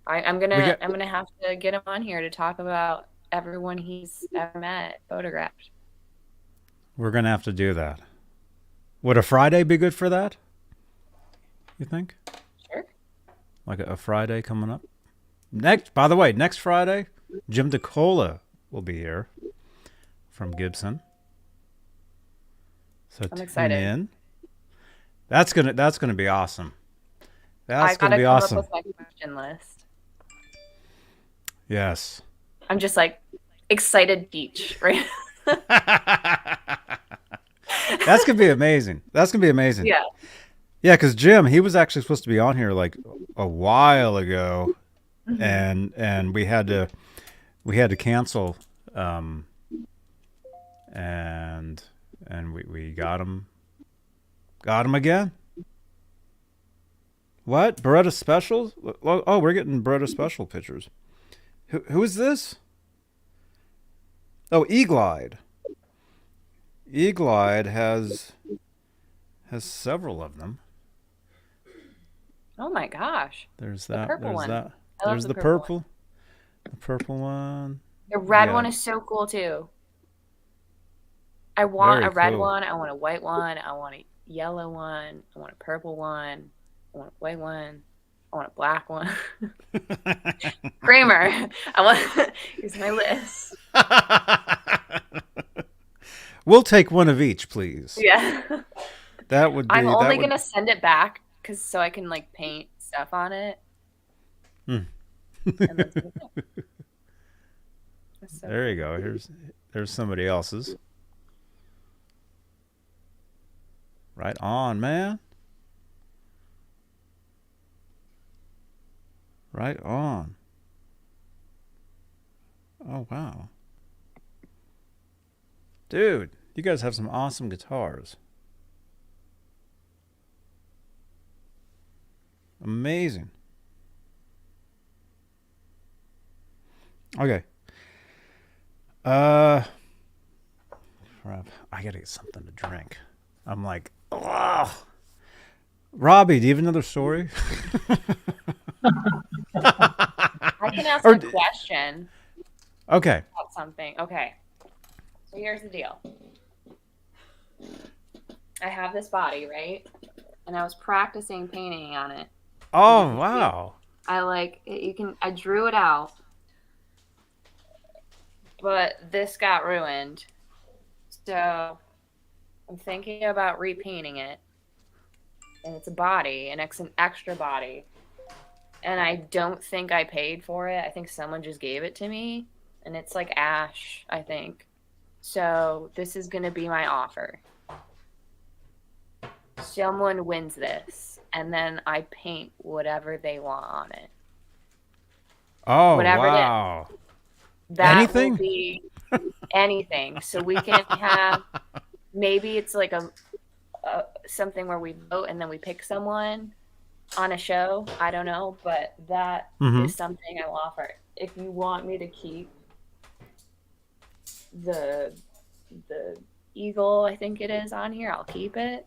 I'm gonna have to get him on here to talk about everyone he's ever met, photographed. We're gonna have to do that. Would a Friday be good for that? You think? Sure. Like a Friday coming up? By the way, next Friday, Jim DeCola will be here from Gibson. So I'm tune excited. in. That's gonna be awesome. That's gonna be come awesome. up with my question list. Yes. I'm just like excited beach, right? That's gonna be amazing. That's gonna be amazing. Yeah. Yeah, because Jim, he was actually supposed to be on here like a while ago, and we had to cancel, and we got him again. What? Beretta Specials? Oh, we're getting Beretta Special pictures. Who is this? Oh, E-Glide. E-Glide has several of them. Oh my gosh. There's The that. purple There's one. that. I love There's the the purple purple. The purple one. The red Yeah. one is so cool too. I want Very a red cool. one. I want a white one. I want a yellow one. I want a purple one. I want a white one. I want a black one. Kramer. Here's my list. We'll take one of each, please. Yeah. That would be. I'm only that would, gonna send it back so I can like paint stuff on it. And then send it back. That's so There you go. There's somebody else's. Right on, man. Right on. Oh, wow. Dude, you guys have some awesome guitars. Amazing. Okay. I gotta get something to drink. I'm like, oh. Robbie, do you have another story? I can ask a question Okay. about something. Okay. So here's the deal. I have this body, right? And I was practicing painting on it. Oh, wow. I drew it out. But this got ruined. So I'm thinking about repainting it. And it's a body, and it's an extra body. And I don't think I paid for it. I think someone just gave it to me. And it's like ash, I think. So this is going to be my offer. Someone wins this, and then I paint whatever they want on it. Oh, Whatever wow. That Anything? will be anything. So we can have, maybe it's like a something where we vote and then we pick someone on a show. I don't know, but that is something I will offer. If you want me to keep the eagle, I think it is on here, I'll keep it.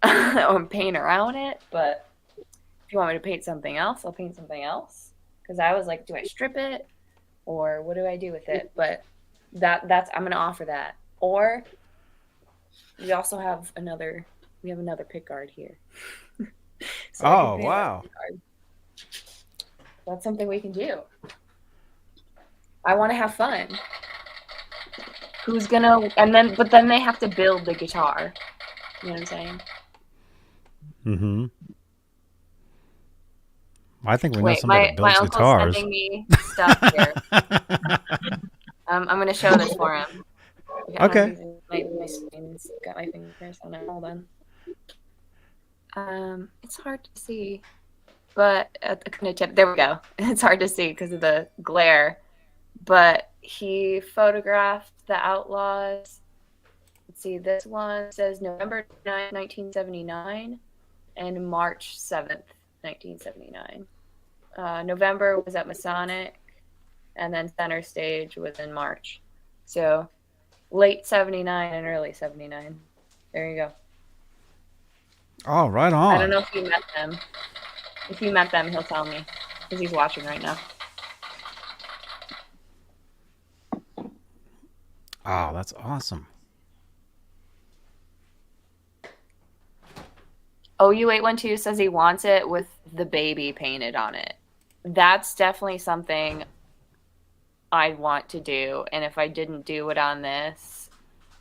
Or paint around it. But if you want me to paint something else, I'll paint something else. Because I was like, do I strip it? Or what do I do with it? But that's I'm gonna offer that. Or we also have another pick guard here. So oh, wow. That's something we can do. I want to have fun. Who's gonna but then they have to build the guitar. You know what I'm saying? I think we know Wait, somebody that my builds uncle's guitars. sending me stuff here. I'm gonna show this for him. Okay. My screen's got my fingers on it. Hold on. It's hard to see, but at the kind of tip, there we go. It's hard to see because of the glare, but he photographed the Outlaws. Let's see, this one says November 9th, 1979, and March 7th, 1979. November was at Masonic, and then Center Stage was in March. So late 79 and early 79. There you go. Oh, right on. I don't know if you met them. If you met them, he'll tell me because he's watching right now. Oh, that's awesome. OU812 says he wants it with the baby painted on it. That's definitely something I'd want to do. And if I didn't do it on this,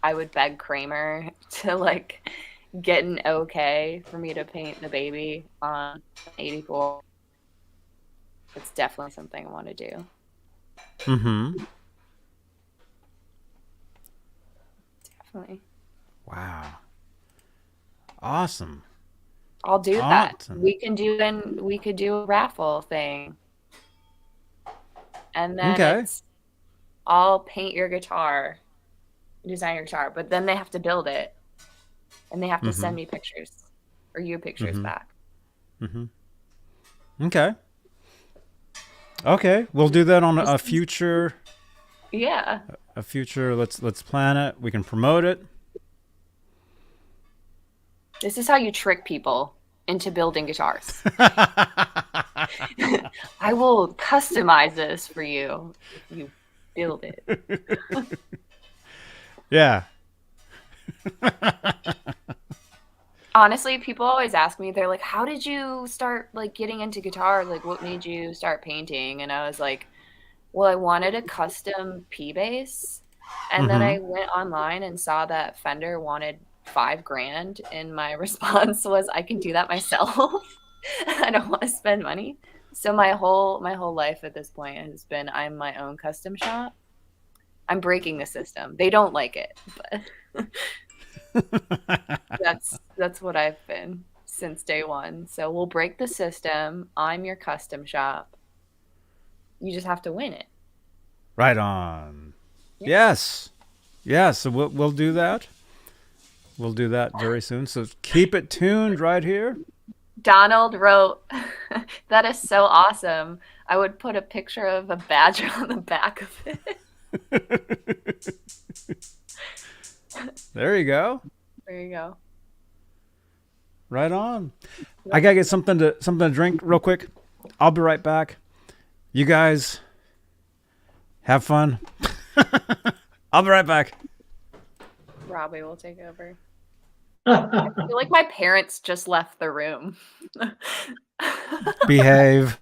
I would beg Kramer to like get an okay for me to paint the baby on 84. It's definitely something I want to do. Mm-hmm. Definitely. Wow. Awesome. I'll do that. We could do a raffle thing. And then it's I'll paint your guitar, design your guitar, but then they have to build it. And they have to send me pictures or you pictures back. Mm-hmm. Okay. Okay, we'll do that on a future. Yeah. A future. Let's plan it. We can promote it. This is how you trick people into building guitars. I will customize this for you if you build it. Yeah. Honestly, people always ask me, they're like, how did you start like getting into guitar? Like what made you start painting? And I was like, well, I wanted a custom P bass. And then I went online and saw that Fender wanted $5,000, and my response was, I can do that myself. I don't want to spend money. So my whole life at this point has been I'm my own custom shop. I'm breaking the system. They don't like it, but that's what I've been since day one. So we'll break the system. I'm your custom shop. You just have to win it. Right on. Yeah. Yes. So we'll do that. We'll do that very soon. So keep it tuned right here. Donald wrote, that is so awesome. I would put a picture of a badger on the back of it. There you go. There you go. Right on. I gotta get something to drink real quick. I'll be right back. You guys have fun. I'll be right back. Robbie will take over. I feel like my parents just left the room. Behave.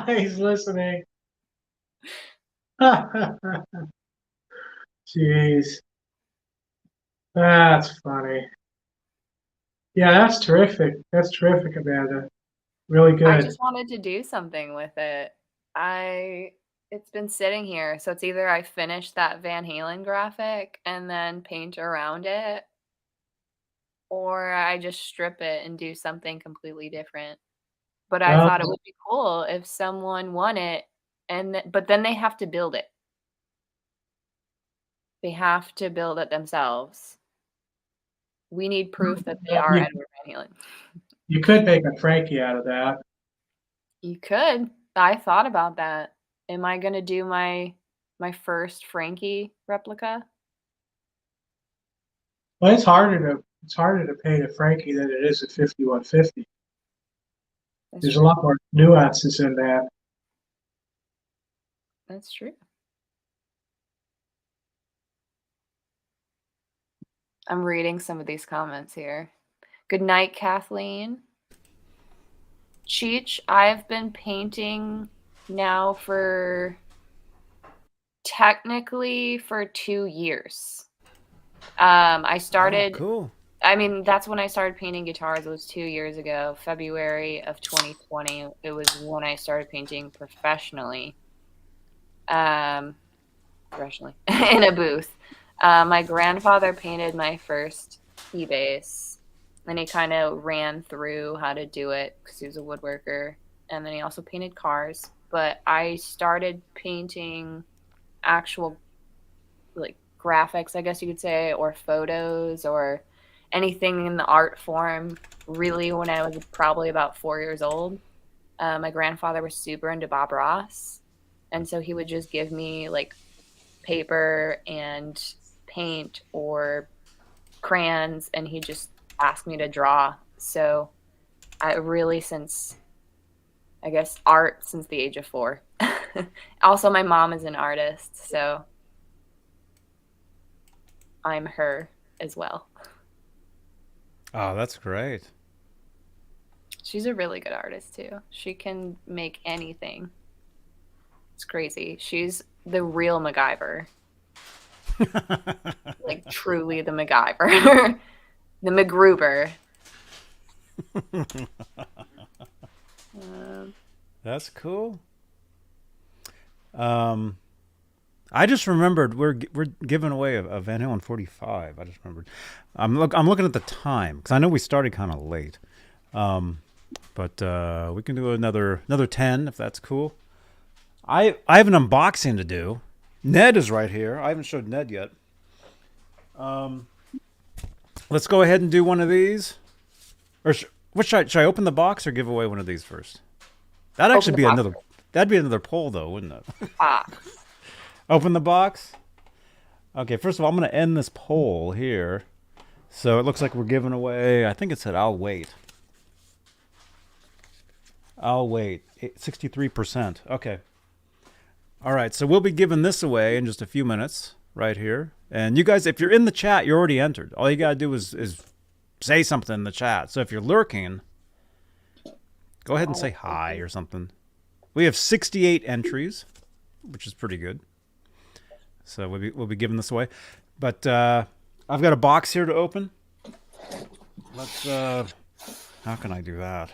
He's listening. Jeez. That's funny. Yeah, that's terrific. That's terrific, Amanda. Really good. I just wanted to do something with it. It's been sitting here, so it's either I finish that Van Halen graphic and then paint around it, or I just strip it and do something completely different. But I thought it would be cool if someone won it, but then they have to build it. They have to build it themselves. We need proof that they are Edward Van Halen. You could make a Frankie out of that. You could. I thought about that. Am I gonna do my first Frankie replica? Well, it's harder to paint a Frankie than it is a 5150. There's a lot more nuances in that. That's true. I'm reading some of these comments here. Good night, Kathleen. Cheech, I've been painting now for technically for 2 years. I started. Oh, cool. I mean, that's when I started painting guitars. It was 2 years ago, February of 2020. It was when I started painting professionally. Professionally in a booth. My grandfather painted my first key bass, and he kind of ran through how to do it because he was a woodworker. And then he also painted cars. But I started painting actual like graphics, I guess you could say, or photos or anything in the art form really when I was probably about 4 years old. My grandfather was super into Bob Ross, and so he would just give me like paper and paint or crayons, and he just asked me to draw. So I really, since I guess art since the age of 4. Also, my mom is an artist, so I'm her as well. Oh, that's great. She's a really good artist too. She can make anything. It's crazy. She's the real MacGyver. Like truly the MacGyver. The MacGruber. That's cool. I just remembered we're giving away a Van Halen 45. I just remembered. I'm looking at the time because I know we started kind of late. But we can do another 10 if that's cool. I have an unboxing to do. Ned is right here. I haven't showed Ned yet. Let's go ahead and do one of these. Or should I open the box or give away one of these first? That'd actually be another. That'd be another poll though, wouldn't it? Open the box. Okay, first of all, I'm going to end this poll here. So it looks like we're giving away. I think it said I'll wait. I'll wait. 63%. Okay. All right. So we'll be giving this away in just a few minutes right here. And you guys, if you're in the chat, you're already entered. All you got to do is say something in the chat. So if you're lurking, go ahead and say hi or something. We have 68 entries, which is pretty good. So we'll be giving this away. But I've got a box here to open. Let's, how can I do that?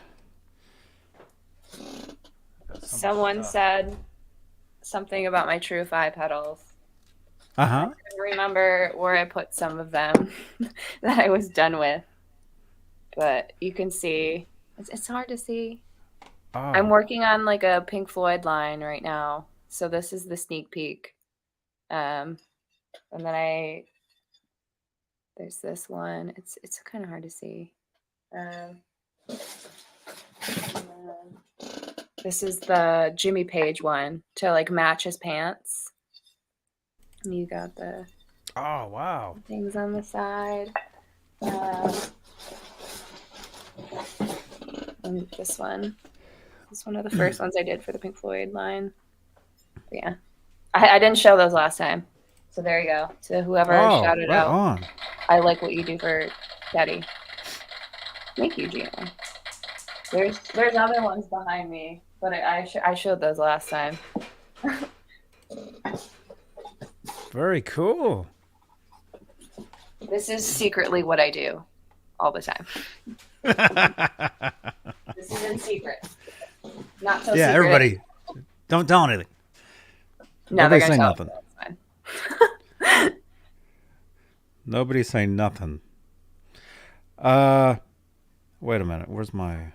Someone said something about my True 5 pedals. Uh-huh. I couldn't remember where I put some of them that I was done with. But you can see, it's hard to see. Oh. I'm working on like a Pink Floyd line right now. So this is the sneak peek. And then there's this one. It's kind of hard to see. This is the Jimmy Page one to like match his pants. And you got the oh wow things on the side. And this one is one of the first ones I did for the Pink Floyd line. But yeah, I didn't show those last time, so there you go. To whoever shouted right out, on. I like what you do for Daddy. Thank you, Gina. There's other ones behind me, but I showed those last time. Very cool. This is secretly what I do all the time. This is in secret. Not so secret. Yeah, everybody, don't tell anything. No, Nobody they're say gonna nothing. Fine. Nobody say nothing. Wait a minute. Where's my?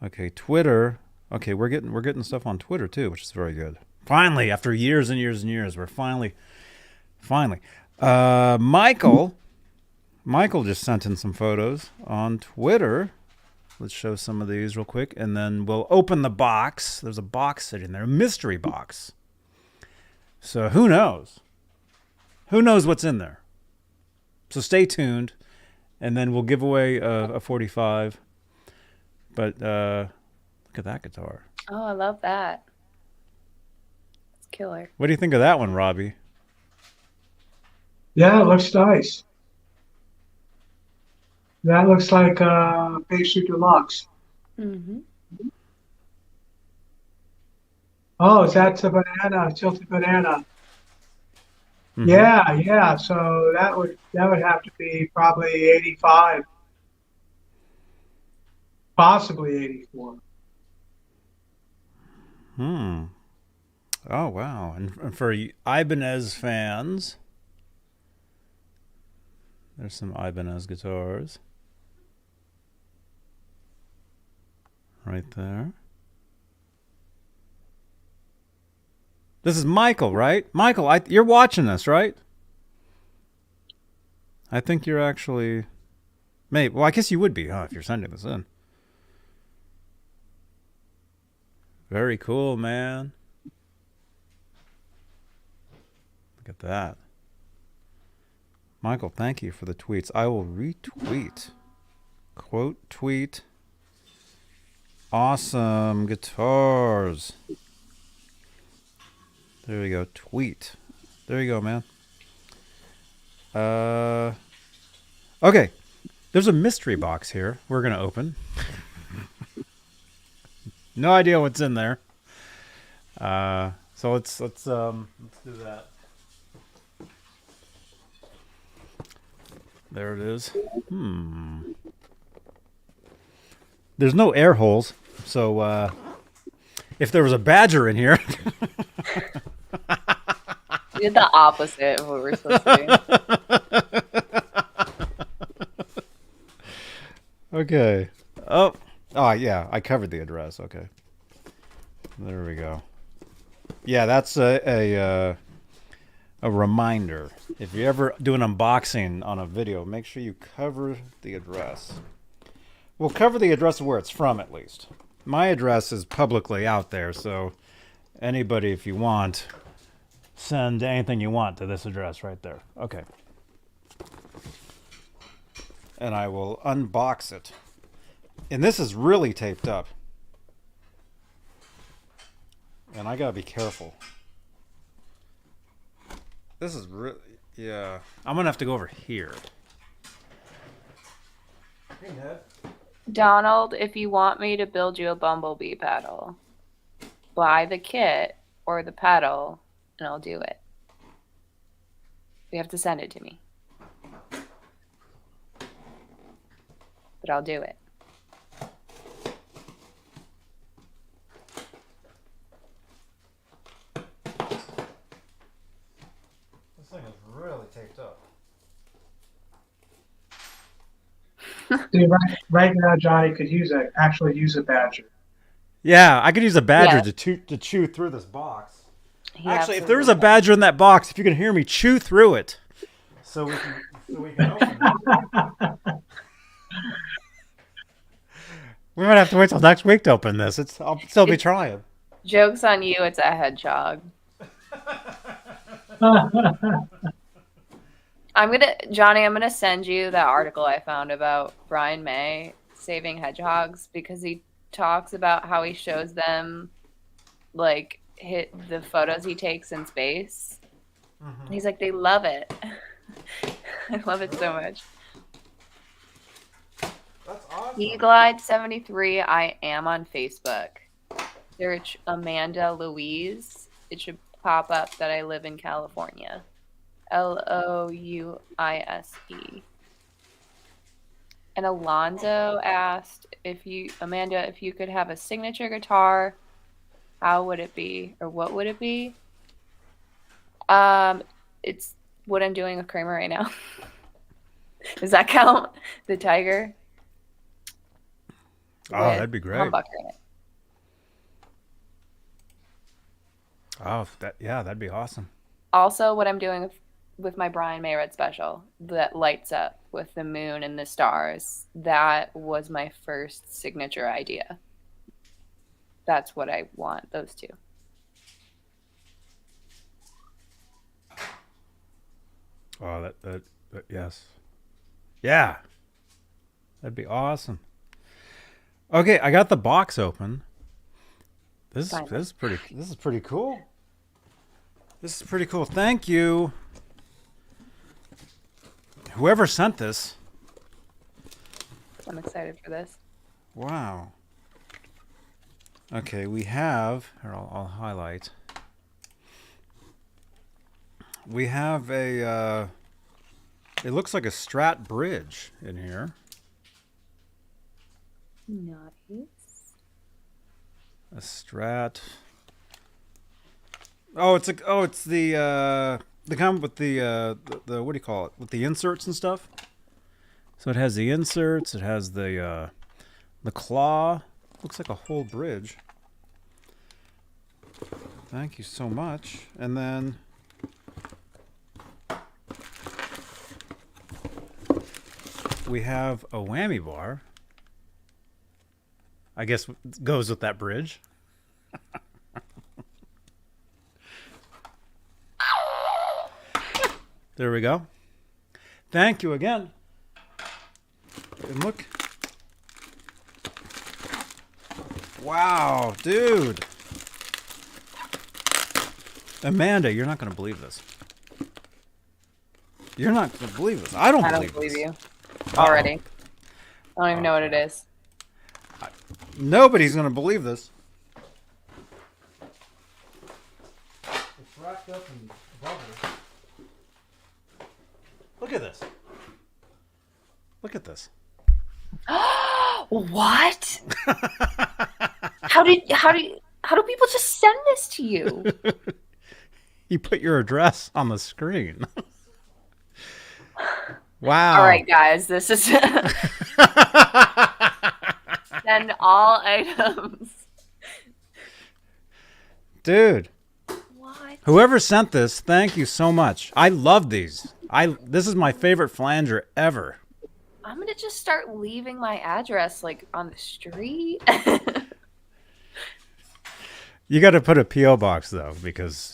Okay, Twitter. Okay, we're getting stuff on Twitter too, which is very good. Finally, after years and years and years, we're finally. Michael just sent in some photos on Twitter. Let's show some of these real quick, and then we'll open the box. There's a box sitting there, a mystery box. So who knows? Who knows what's in there? So stay tuned, and then we'll give away a 45. But look at that guitar. Oh, I love that. It's killer. What do you think of that one, Robbie? Yeah, it looks nice. That looks like a Pastry Deluxe. Mm-hmm. Oh, that's a banana, tilted banana. Mm-hmm. Yeah. So that would have to be probably 85, possibly 84. Hmm. Oh, wow. And for Ibanez fans, there's some Ibanez guitars right there. This is Michael, right? Michael, you're watching this, right? I think you're actually... Maybe. Well, I guess you would be, huh, if you're sending this in. Very cool, man. Look at that. Michael, thank you for the tweets. I will retweet. Quote tweet. Awesome guitars. There we go. Tweet. There you go, man. Okay. There's a mystery box here we're going to open. No idea what's in there. So let's do that. There it is. There's no air holes, so if there was a badger in here... We did the opposite of what we're supposed to do. Okay. Oh, yeah, I covered the address. Okay. There we go. Yeah, that's a reminder. If you ever do an unboxing on a video, make sure you cover the address. We'll cover the address of where it's from, at least. My address is publicly out there, so anybody, if you want, send anything you want to this address right there. Okay. And I will unbox it. And this is really taped up. And I gotta be careful. This is really, yeah. I'm gonna have to go over here. Hey, Ned. Donald, if you want me to build you a bumblebee paddle, buy the kit or the paddle, and I'll do it. You have to send it to me. But I'll do it. This thing is really taped up. See, right now, Johnny could actually use a badger. Yeah, I could use a badger Yeah. to chew through this box. He Actually, if absolutely there was a can. badger in that box, if you can hear me chew through it, so we can open it. We might have to wait till next week to open this. I'll still be trying. Joke's on you, it's a hedgehog. Johnny, I'm gonna send you that article I found about Brian May saving hedgehogs, because he talks about how he shows them like the photos he takes in space. Mm-hmm. He's like, they love it. I love it so much. That's awesome. eGlide73, I am on Facebook. Search Amanda Louise. It should pop up that I live in California. Louise. And Alonzo asked Amanda, if you could have a signature guitar, how would it be? Or what would it be? It's what I'm doing with Kramer right now. Does that count? The Tiger? Oh, that'd be great. Humbucker in it. Oh, that'd be awesome. Also, what I'm doing with my Brian May Red Special that lights up with the moon and the stars, that was my first signature idea. That's what I want, those two. Oh, that yes. Yeah. That'd be awesome. Okay, I got the box open. This is pretty cool. This is pretty cool. Thank you. Whoever sent this. I'm excited for this. Wow. Okay, we have here, I'll highlight. We have a, it looks like a Strat bridge in here. Nice. A Strat. Oh, it's the kind with the what do you call it? With the inserts and stuff. So it has the inserts. It has the claw. Looks like a whole bridge. Thank you so much. And then we have a whammy bar. I guess goes with that bridge. There we go. Thank you again. And look. Wow, dude. Amanda, you're not going to believe this. You're not going to believe this. I don't believe you. Already. I don't even know what it is. Nobody's going to believe this. It's wrapped up in bubbles. Look at this. Look at this. What? How do people just send this to you? You put your address on the screen. Wow. All right, guys, this is send all items. Dude. What? Whoever sent this, thank you so much. I love these. This is my favorite flanger ever. I'm gonna just start leaving my address like on the street. You got to put a PO box though, because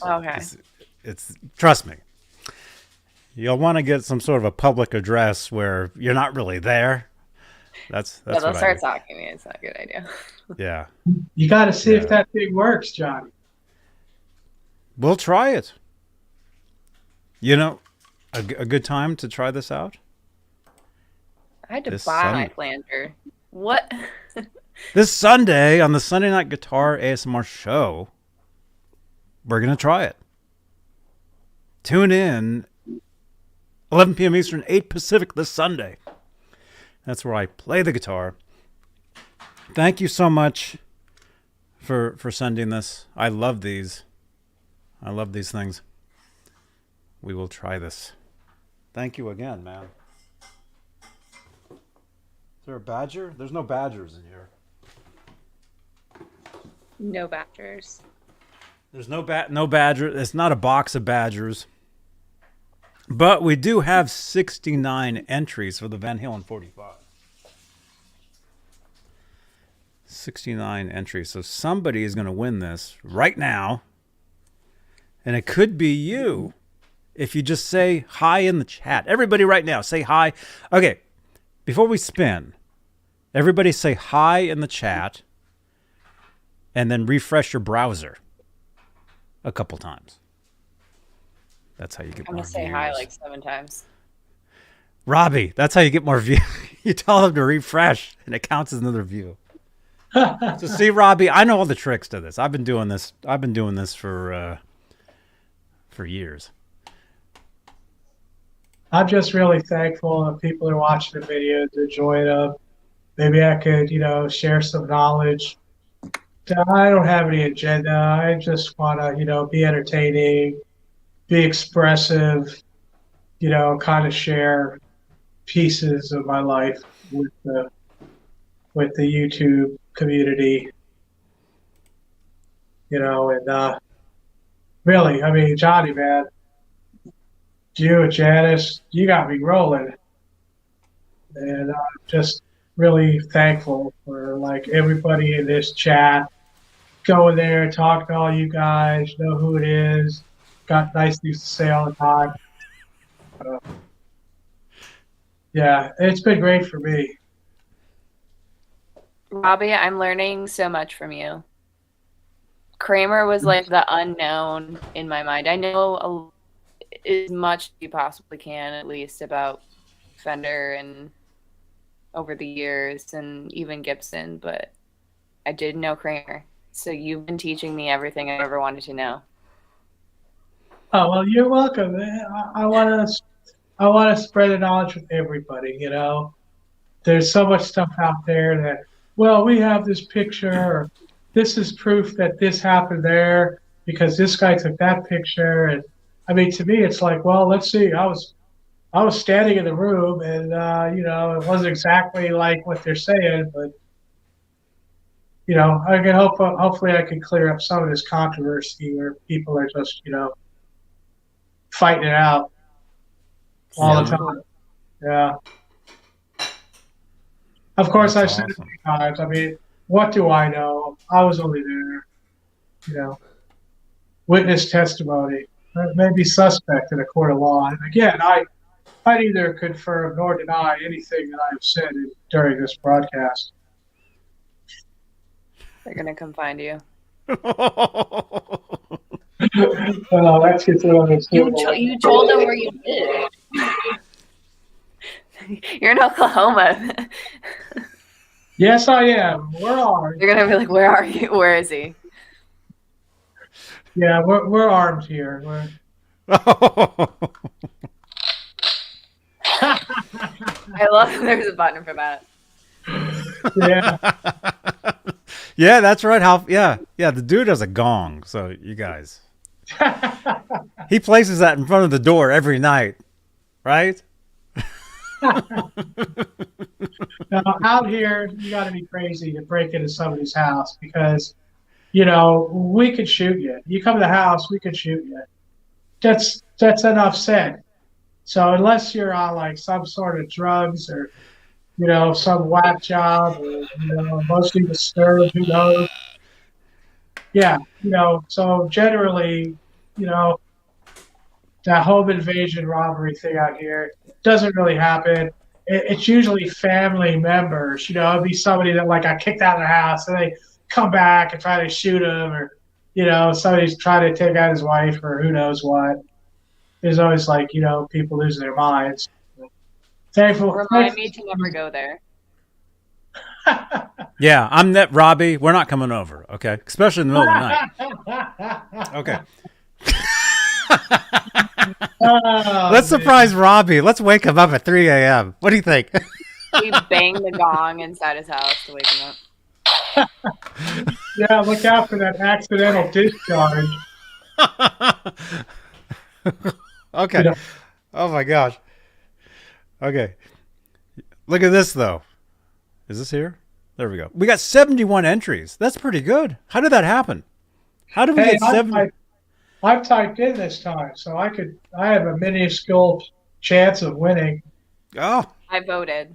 it's trust me. You'll want to get some sort of a public address where you're not really there. That's yeah, they'll start talking to me. It's not a good idea. Yeah. You got to see if that thing works, Johnny. We'll try it. You know, a good time to try this out? I had to buy my flanger. What? This Sunday on the Sunday Night Guitar ASMR show, we're going to try it. Tune in 11 p.m. Eastern, 8 Pacific this Sunday. That's where I play the guitar. Thank you so much for sending this. I love these. I love these things. We will try this. Thank you again, man. Is there a badger? There's no badgers in here. No badgers. There's no badger. It's not a box of badgers. But we do have 69 entries for the Van Halen 45. 69 entries. So somebody is going to win this right now. And it could be you. If you just say hi in the chat. Everybody right now, say hi. Okay, before we spin, everybody say hi in the chat. And then refresh your browser a couple times. That's how you get more views. I'm going to say hi like 7 times. Robbie, that's how you get more views. You tell them to refresh, and it counts as another view. So see, Robbie, I know all the tricks to this. I've been doing this for years. I'm just really thankful that people are watching the video to enjoy them. Maybe I could, share some knowledge. I don't have any agenda. I just want to, be entertaining, be expressive, kind of share pieces of my life with the YouTube community. And really, I mean, Johnny, man, you and Janice, you got me rolling. And I'm just really thankful for everybody in this chat. Go in there, talk to all you guys, know who it is. Got nice things to say all the time. Yeah, it's been great for me. Robbie, I'm learning so much from you. Kramer was like the unknown in my mind. I know as much as you possibly can, at least, about Fender and over the years, and even Gibson, but I didn't know Kramer. So you've been teaching me everything I ever wanted to know. Oh well, you're welcome. I want to spread the knowledge with everybody. There's so much stuff out there that, well, we have this picture, or this is proof that this happened there because this guy took that picture. And I mean, to me, it's like, well, let's see. I was standing in the room, and it wasn't exactly like what they're saying, but I can hopefully I can clear up some of this controversy where people are just fighting it out all the time. Yeah. Of course, I've said it a few times. I mean, what do I know? I was only there. Witness testimony may be suspect in a court of law. And again, I neither confirm nor deny anything that I have said during this broadcast. They're gonna come find you. Well, that's just what I'm saying. You told them where you live. You're in Oklahoma. Yes, I am. Where are you? They're gonna be like, "Where are you? Where is he?" Yeah, we're armed here. I love that there's a button for that. Yeah. Yeah, that's right. The dude has a gong. So you guys, he places that in front of the door every night, right? Now, out here, you got to be crazy to break into somebody's house because, we could shoot you. You come to the house, we could shoot you. That's enough said. So unless you're on like some sort of drugs or, some whack job or, mostly disturbed, who knows? Yeah, so generally, that home invasion robbery thing out here doesn't really happen. It's usually family members. It'd be somebody that like got kicked out of the house and they come back and try to shoot him, or somebody's trying to take out his wife or who knows what. There's always like people losing their minds. Remind me to never go there. Yeah, I'm that Robbie. We're not coming over, okay? Especially in the middle of the night. Okay. Let's surprise Robbie. Let's wake him up at 3 a.m. What do you think? We bang the gong inside his house to wake him up. Yeah, look out for that accidental discharge. Okay. Oh my gosh. Okay. Look at this though. Is this here? There we go. We got 71 entries. That's pretty good. How did that happen? How did we get 70? I've typed in this time, so I have a minuscule chance of winning. Oh. I voted.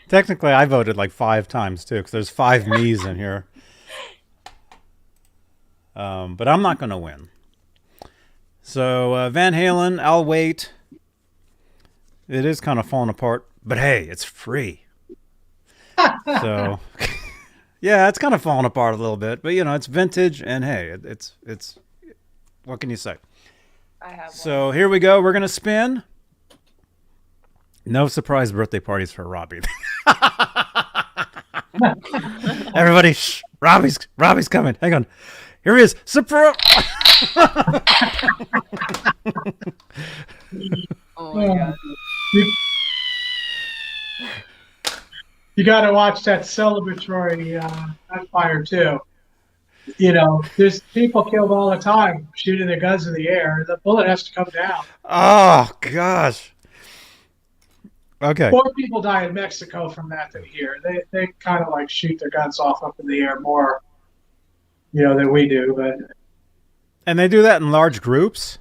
Technically, I voted like 5 times too, because there's 5 me's in here. But I'm not going to win. So Van Halen, I'll wait. It is kind of falling apart, but hey, it's free. So, yeah, it's kind of falling apart a little bit, but it's vintage, and hey, it's what can you say? I have one. So here we go. We're gonna spin. No surprise birthday parties for Robbie. Everybody, shh, Robbie's coming. Hang on. Here he is. Surprise! Oh my god. You got to watch that celebratory gunfire too. There's people killed all the time shooting their guns in the air. The bullet has to come down. Oh gosh. Okay. 4 people die in Mexico from that than here. They kind of like shoot their guns off up in the air more, than we do. But and they do that in large groups.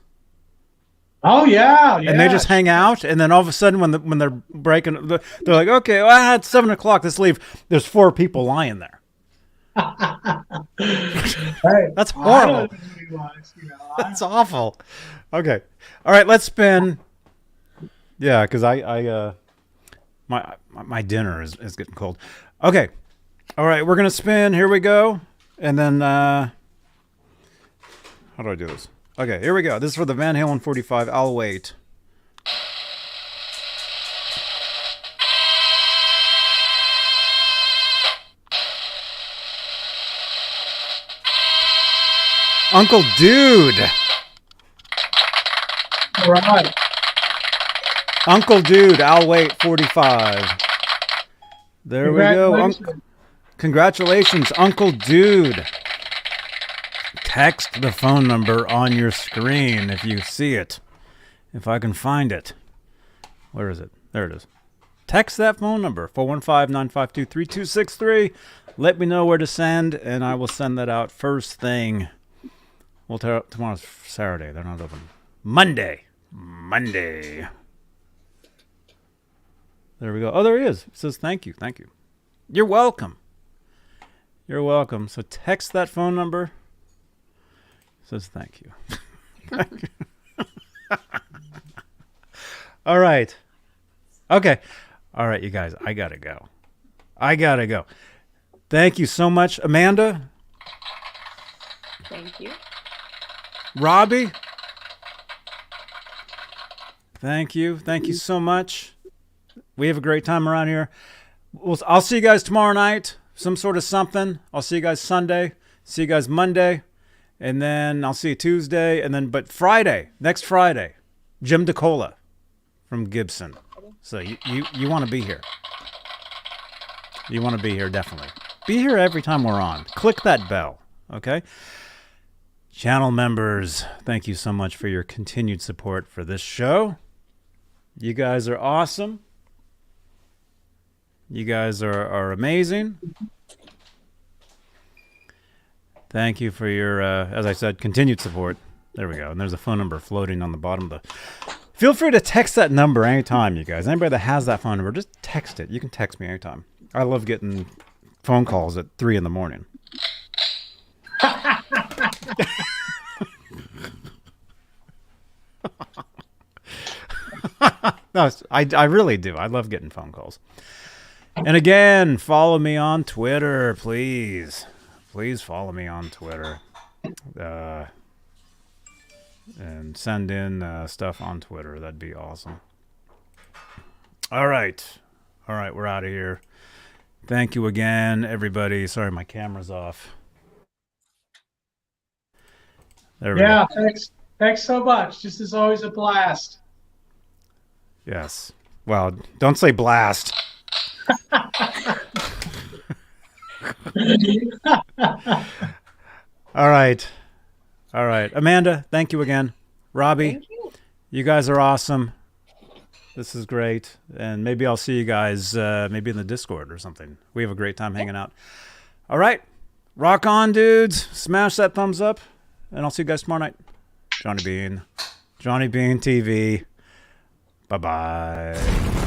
Oh yeah. And they just hang out, and then all of a sudden, when they're breaking, they're like, "Okay, well, I had 7 o'clock. Let's leave." There's 4 people lying there. Right. That's horrible. That's awful. Okay, all right, let's spin. Yeah, because my dinner is getting cold. Okay, all right, we're gonna spin. Here we go, and then how do I do this? Okay, here we go. This is for the Van Halen 45. I'll wait. Uncle Dude. All right. Uncle Dude, I'll wait 45. There we go. Congratulations, Uncle Dude. Text the phone number on your screen if you see it. If I can find it. Where is it? There it is. Text that phone number, 415-952-3263. Let me know where to send, and I will send that out first thing. Well, tomorrow's Saturday. They're not open. Monday. There we go. Oh, there he is. It says thank you. Thank you. You're welcome. You're welcome. So text that phone number. It says thank you. Thank you. All right. Okay. All right, you guys. I got to go. Thank you so much, Amanda. Thank you. Robbie. Thank you. Thank you so much. We have a great time around here. I'll see you guys tomorrow night. Some sort of something. I'll see you guys Sunday. See you guys Monday. And then I'll see you Tuesday. And then, but Friday, next Friday, Jim DeCola from Gibson. So you want to be here. You want to be here, definitely. Be here every time we're on. Click that bell, okay? Channel members, thank you so much for your continued support for this show. You guys are awesome. You guys are amazing. Thank you for your, as I said, continued support. There we go. And there's a phone number floating on the bottom of the... Feel free to text that number anytime, you guys. Anybody that has that phone number, just text it. You can text me anytime. I love getting phone calls at 3 in the morning. No, I really do. I love getting phone calls. And again, follow me on Twitter, please. Please follow me on Twitter. And send in stuff on Twitter. That'd be awesome. All right. All right, we're out of here. Thank you again, everybody. Sorry, my camera's off. There we go. Yeah, thanks. Thanks so much. This is always a blast. Yes. Well, don't say blast. All right. All right. Amanda, thank you again. Robbie, Thank you. You guys are awesome. This is great. And maybe I'll see you guys maybe in the Discord or something. We have a great time hanging out. All right. Rock on, dudes. Smash that thumbs up. And I'll see you guys tomorrow night. Johnny Beane TV. Bye-bye.